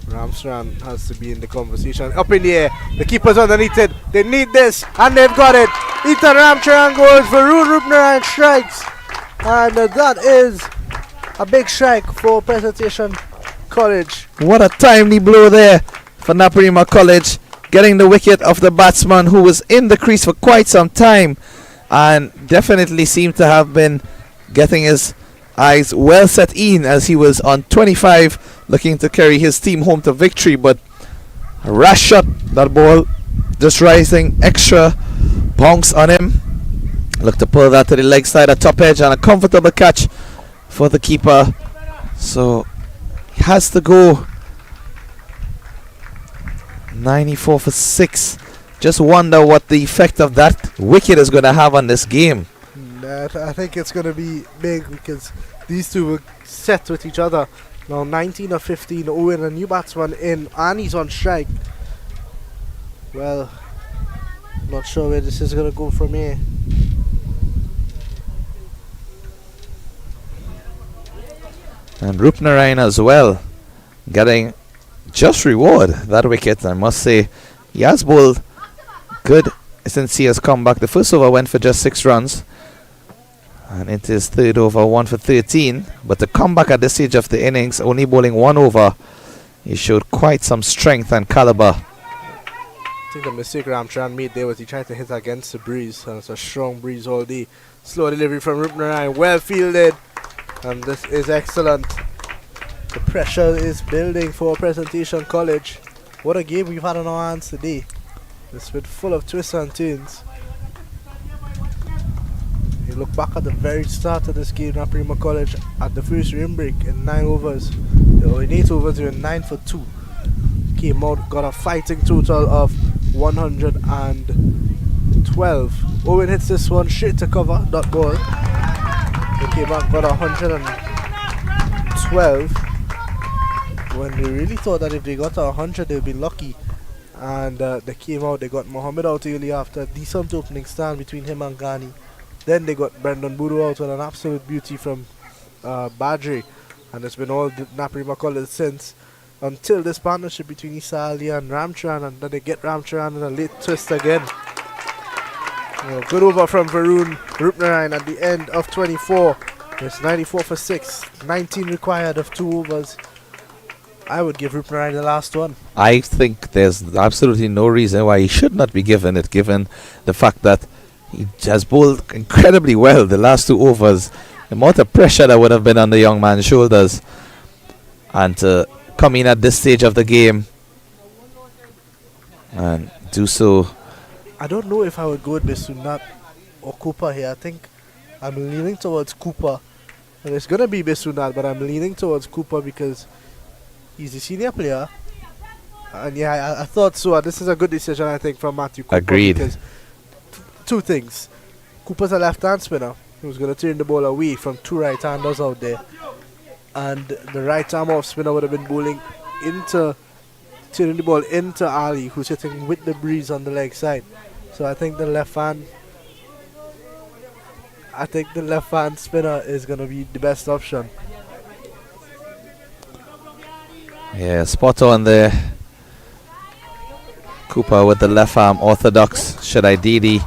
Ramsran has to be in the conversation. Up in the air, the keeper's underneath it. They need this, and they've got it. Ethan Ramcharan goes, Varun Rupnaran strikes, and that is a big strike for Presentation College. What a timely blow there for Naparima College, getting the wicket of the batsman who was in the crease for quite some time and definitely seemed to have been getting his eyes well set in as he was on 25, looking to carry his team home to victory. But a rash shot, that ball just rising, extra bounce on him. Look to pull that to the leg side, a top edge, and a comfortable catch for the keeper. So he has to go 94 for 6. Just wonder what the effect of that wicket is going to have on this game. I think it's going to be big because these two were set with each other. Now 19 or 15, Owen, a new batsman in, and he's on strike. Well, not sure where this is going to go from here. And Rupnarayan as well, getting just reward that wicket. I must say, he has bowled good since he has come back. The first over went for just 6 runs. And into his third over, 1 for 13. But to come back at this stage of the innings, only bowling 1 over, he showed quite some strength and caliber. I think the mistake Ramcharan made there was he tried to hit against the breeze, and it's a strong breeze all day. Slow delivery from Rupnarayan, well fielded, and this is excellent. The pressure is building for Presentation College. What a game we've had on our hands today. It's been full of twists and turns. You look back at the very start of this game, Naparima College at the first rain break in 9 overs. They were in 8 overs, they were 9 for 2. Came out, got a fighting total of 112. Owen hits this one straight to cover, dot ball. They came out, got 112. When they really thought that if they got 100, they'd be lucky. And they came out, they got Mohammed out early after a decent opening stand between him and Ghani. Then they got Brendan Buru out with an absolute beauty from Badri, and it's been all Naparima College since, until this partnership between Isa Ali and Ramcharan, and then they get Ramcharan in a late twist again. Good over from Varun Rupnarayan at the end of 24. It's 94 for 6, 19 required of 2 overs. I would give Rupnarayan the last one. I think there's absolutely no reason why he should not be given it, given the fact that he has bowled incredibly well the last 2 overs. The amount of pressure that would have been on the young man's shoulders, and to come in at this stage of the game and do so. I don't know if I would go with Bisunat or Cooper here. I think I'm leaning towards Cooper. And it's going to be Bisunat, but I'm leaning towards Cooper because He's a senior player. And yeah, I thought so. And this is a good decision, I think, from Matthew Cooper. Agreed. Because two things. Cooper's a left-hand spinner who's going to turn the ball away from two right-handers out there. And the right-arm off spinner would have been bowling into, turning the ball into Ali, who's hitting with the breeze on the leg side. So I think the left-hand spinner is going to be the best option. Yeah, spot on there. Cooper with the left arm orthodox. Should ideally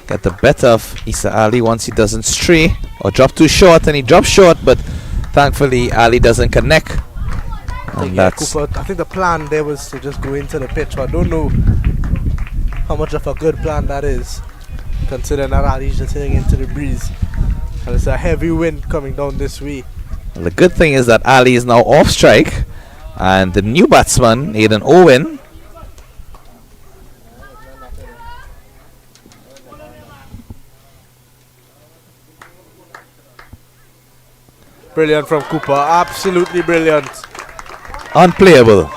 get the better of Isa Ali once he doesn't stray or drop too short, and he drops short, but thankfully Ali doesn't connect. And that's Cooper, I think the plan there was to just go into the pitch, but I don't know how much of a good plan that is, considering that Ali's just hitting into the breeze. And it's a heavy wind coming down this way. well, the good thing is that Ali is now off strike, and the new batsman, Aidan Owen, Brilliant from Cooper, absolutely brilliant. unplayable.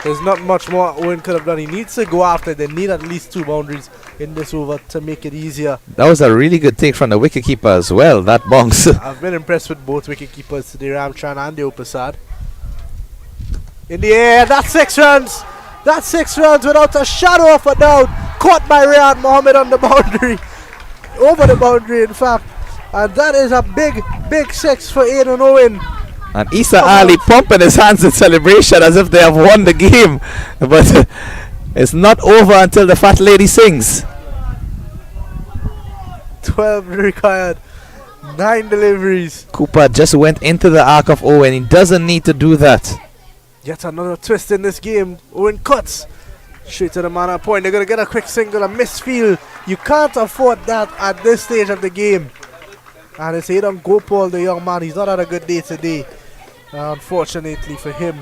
There's not much more Owen could have done. He needs to go after it. They need at least 2 boundaries in this over to make it easier. That was a really good take from the wicketkeeper as well, that bounce. I've been impressed with both wicketkeepers today, Ramchan and the Upasad. In the air, that's 6 runs. That's 6 runs without a shadow of a doubt. Caught by Riyad Mohammed on the boundary. Over the boundary, in fact. And that is a big 6 for Aidan Owen. And Isa Ali pumping his hands in celebration as if they have won the game. But it's not over until the fat lady sings. 12 required. 9 deliveries. Cooper just went into the arc of Owen. He doesn't need to do that. Yet another twist in this game. Owen cuts straight to the man at point. They're going to get a quick single, a misfield. You can't afford that at this stage of the game. And it's Aidan Gopal, the young man. He's not had a good day today, unfortunately for him.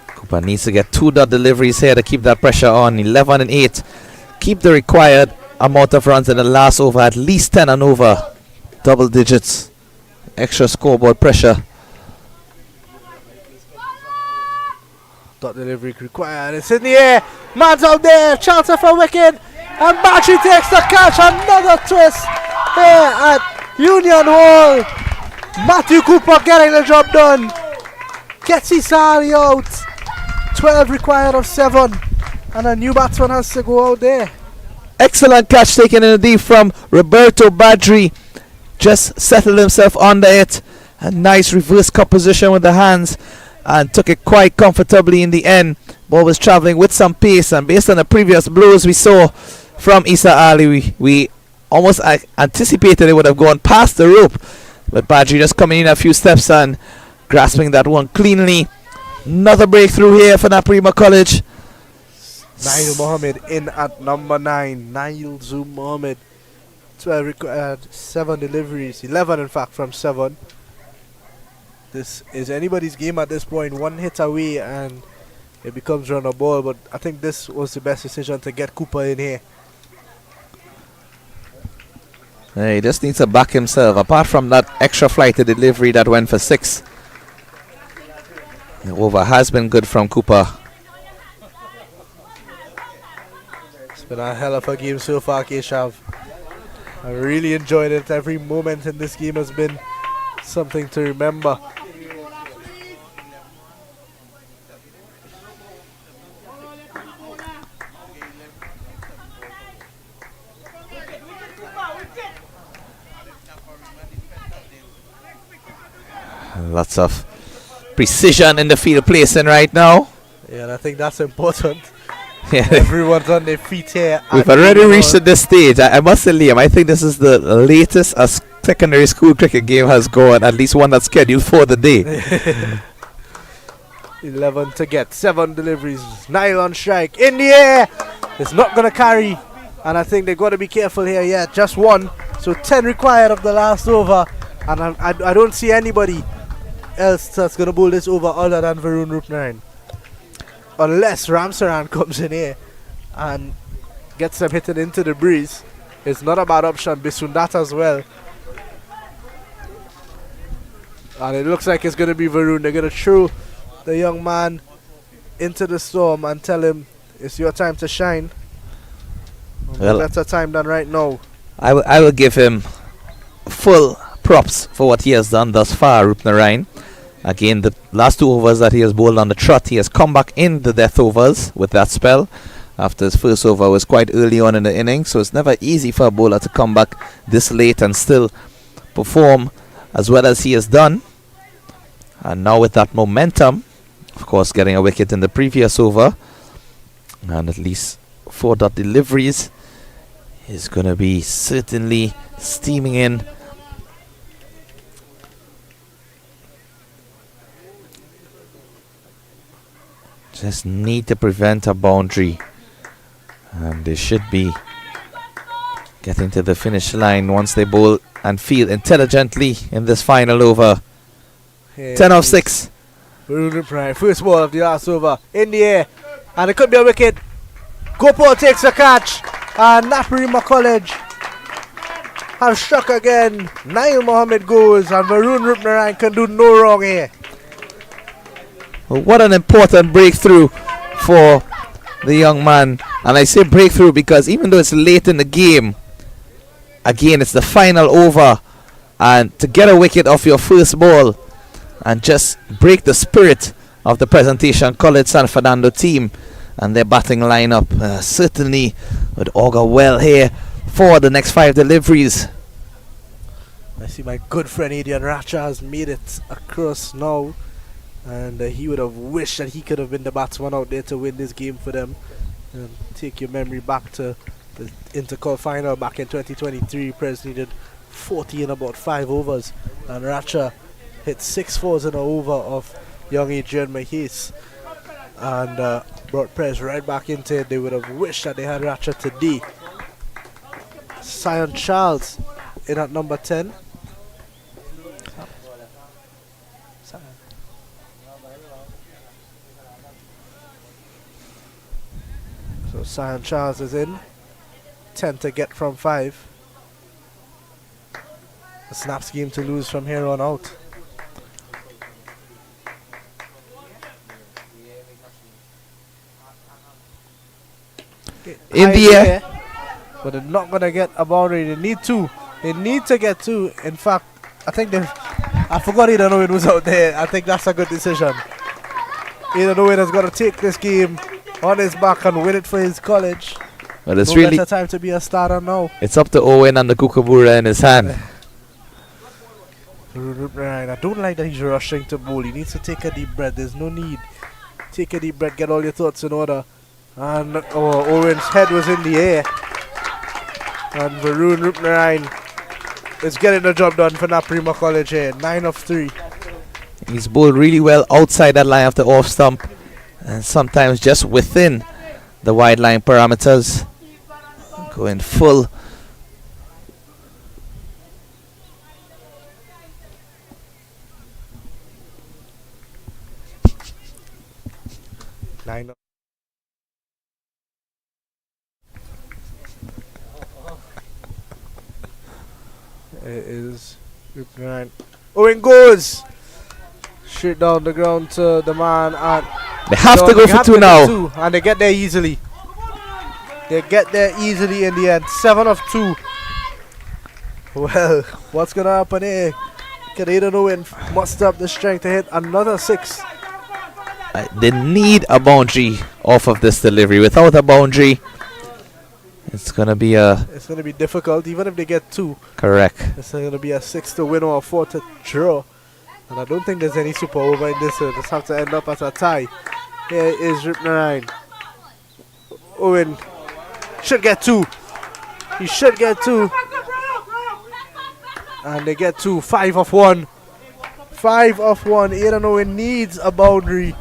Cooper needs to get 2 dot deliveries here to keep that pressure on. 11 and 8. Keep the required amount of runs in the last over, at least 10 and over. Double digits. Extra scoreboard pressure. Dot delivery required. It's in the air. Man's out there. Chance for a wicket. And Battery takes the catch. Another twist here at Union Hall. Matthew Cooper getting the job done. Gets his sally out. 12 required of 7. And a new batsman has to go out there. Excellent catch taken in the deep from Roberto Badri. Just settled himself under it. A nice reverse cut position with the hands. And took it quite comfortably in the end. Ball was travelling with some pace. And based on the previous blows we saw from Isa Ali, we almost anticipated it would have gone past the rope. But Badri just coming in a few steps and grasping that one cleanly. Another breakthrough here for Naparima College. Nail Mohammed in at number 9. Nail Zoom Mohammed. 12 required, 7 deliveries. 11 in fact from 7. This is anybody's game at this point. 1 hit away and it becomes run or ball. But I think this was the best decision to get Cooper in here. He just needs to back himself. Apart from that extra flighted delivery that went for 6. The over has been good from Cooper. It's been a hell of a game so far, Keshav. I really enjoyed it. Every moment in this game has been something to remember. Lots of precision in the field placing right now. Yeah, and I think that's important. Yeah. Everyone's on their feet here. We've already reached at this stage. I must say, Liam, I think this is the latest a secondary school cricket game has gone, at least one that's scheduled for the day. 11 to get, 7 deliveries, Nile on strike, in the air. It's not going to carry, and I think they've got to be careful here. Yeah, just 1, so 10 required of the last over, and I don't see anybody else that's going to bowl this over other than Varun Rupnaran. Unless Ramsaran comes in here and gets them hitting into the breeze. It's not a bad option. Bisundat as well. And it looks like it's going to be Varun. They're going to throw the young man into the storm and tell him it's your time to shine. Well, better time than right now. I will give him full props for what he has done thus far, Rupnarayan. Again, the last 2 overs that he has bowled on the trot, he has come back in the death overs with that spell. After his first over was quite early on in the innings, so it's never easy for a bowler to come back this late and still perform as well as he has done. And now with that momentum, of course getting a wicket in the previous over, and at least 4 dot deliveries, is going to be certainly steaming in. Just need to prevent a boundary, and they should be getting to the finish line once they bowl and field intelligently in this final over. 10 off 6. First ball of the last over in the air, and it could be a wicket. Gopal takes the catch, and Naparima College have struck again. Nail Mohammed goes, and Varun Rupnarayan can do no wrong here. Well, what an important breakthrough for the young man. And I say breakthrough because even though it's late in the game, again, it's the final over, and to get a wicket off your first ball and just break the spirit of the Presentation College San Fernando team and their batting lineup certainly would augur well here for the next 5 deliveries. I see my good friend Adrian Racha has made it across now, and he would have wished that he could have been the batsman out there to win this game for them. And take your memory back to the Intercol final back in 2023. Pres needed 40 in about 5 overs, and Racha hit 6 fours in an over of young Adrian Mahis, and brought Pres right back into it. They would have wished that they had Racha today. Sion Charles in at number 10. So Sion Charles is in. 10 to get from 5. A snap scheme to lose from here on out. In the air, but they're not gonna get a boundary. They need 2. They need to get 2. In fact, I think I forgot Eden Owen was out there. I think that's a good decision. Eden Owen is gonna take this game on his back and win it for his college. well, it's No really better time to be a starter now. it's up to Owen and the kookaburra in his hand. I don't like that he's rushing to bowl. He needs to take a deep breath. There's no need. Take a deep breath. Get all your thoughts in order. And Owen's head was in the air. And Varun Rupnarayan is getting the job done for Naparima College here. 9 of 3. He's bowled really well outside that line of the off stump, and sometimes just within the wide line parameters. Going full. It is Rupnarayan. Owen goes straight down the ground to the man at. They have to go for 2 now. And they get there easily. They get there easily in the end. 7 of 2. Well, what's gonna happen here? Can Aiden Owen muster up the strength to hit another 6? They need a boundary off of this delivery. Without a boundary, it's gonna be It's gonna be difficult, even if they get 2. correct. It's gonna be a 6 to win or a 4 to draw. And I don't think there's any super over in this, so just have to end up as a tie. Here is Rupnarayan. Owen should get 2. He should get 2. And they get 2. 5 of 1. 5 of 1. Aiden Owen needs a boundary.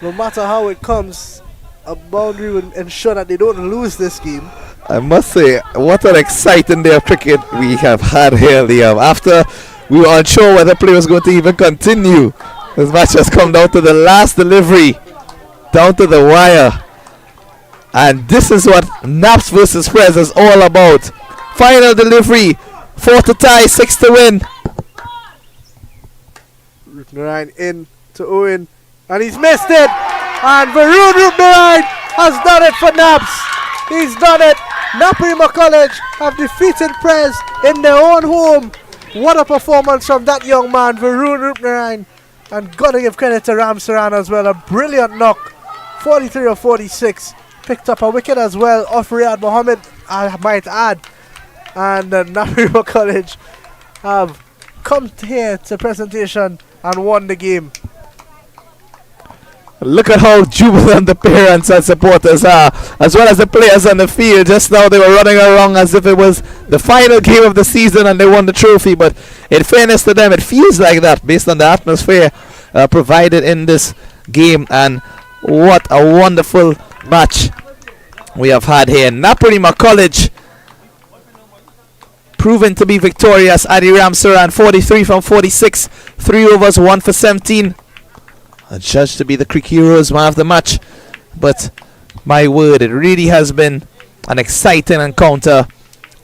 No matter how it comes, a boundary will ensure that they don't lose this game. I must say, what an exciting day of cricket we have had here, Liam. After we were unsure whether play was going to even continue, this match has come down to the last delivery, down to the wire. And this is what Naps versus Pres is all about. Final delivery, 4 to tie, 6 to win. Rupnarine in to Owen, and he's missed it. And Varun Rupnarine has done it for Naps. He's done it. Naparima College have defeated Prez in their own home. What a performance from that young man, Varun Rupnarine. And gotta give credit to Ram Saran as well. A brilliant knock, 43 or 46. Picked up a wicket as well off Riyad Mohammed, I might add. And Naparima College have come here to presentation and won the game. Look at how jubilant the parents and supporters are, as well as the players on the field. Just now they were running around as if it was the final game of the season and they won the trophy. But in fairness to them, it feels like that based on the atmosphere provided in this game. And what a wonderful match we have had here. Naparima College proven to be victorious. Adi Ramsaran 43 from 46, 3 overs, 1 for 17. Judged to be the Creek Heroes man of the match, but my word, it really has been an exciting encounter.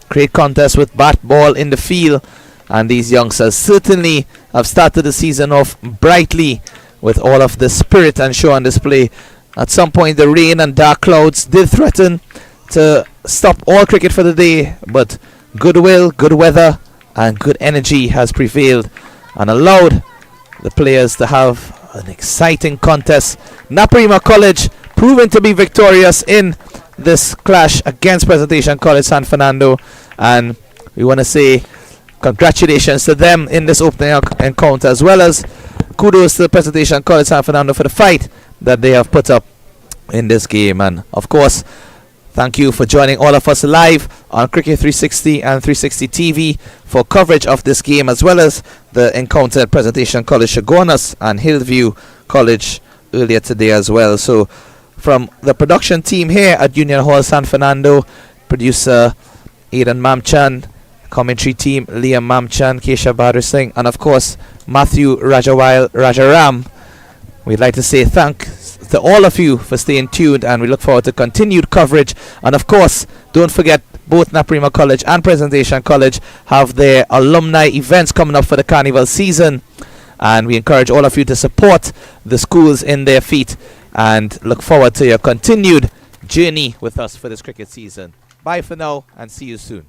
Great contest with bat ball in the field, and these youngsters certainly have started the season off brightly with all of the spirit and show on display. At some point the rain and dark clouds did threaten to stop all cricket for the day, but goodwill, good weather and good energy has prevailed and allowed the players to have an exciting contest. Naparima College proven to be victorious in this clash against Presentation College San Fernando, and we want to say congratulations to them in this opening encounter, as well as kudos to Presentation College San Fernando for the fight that they have put up in this game. And of course, thank you for joining all of us live on Cricket 360 and 360 TV for coverage of this game, as well as the encounter at Presentation College Chaguanas and Hillview College earlier today as well. So from the production team here at Union Hall San Fernando, producer Aidan Mamchan, commentary team Liam Mamchan, Kesha Badr Singh, and of course Matthew Rajaram, we'd like to say thanks to all of you for staying tuned, and we look forward to continued coverage. And of course, don't forget, both Naparima College and Presentation College have their alumni events coming up for the carnival season, and we encourage all of you to support the schools in their feet and look forward to your continued journey with us for this cricket season. Bye for now and see you soon.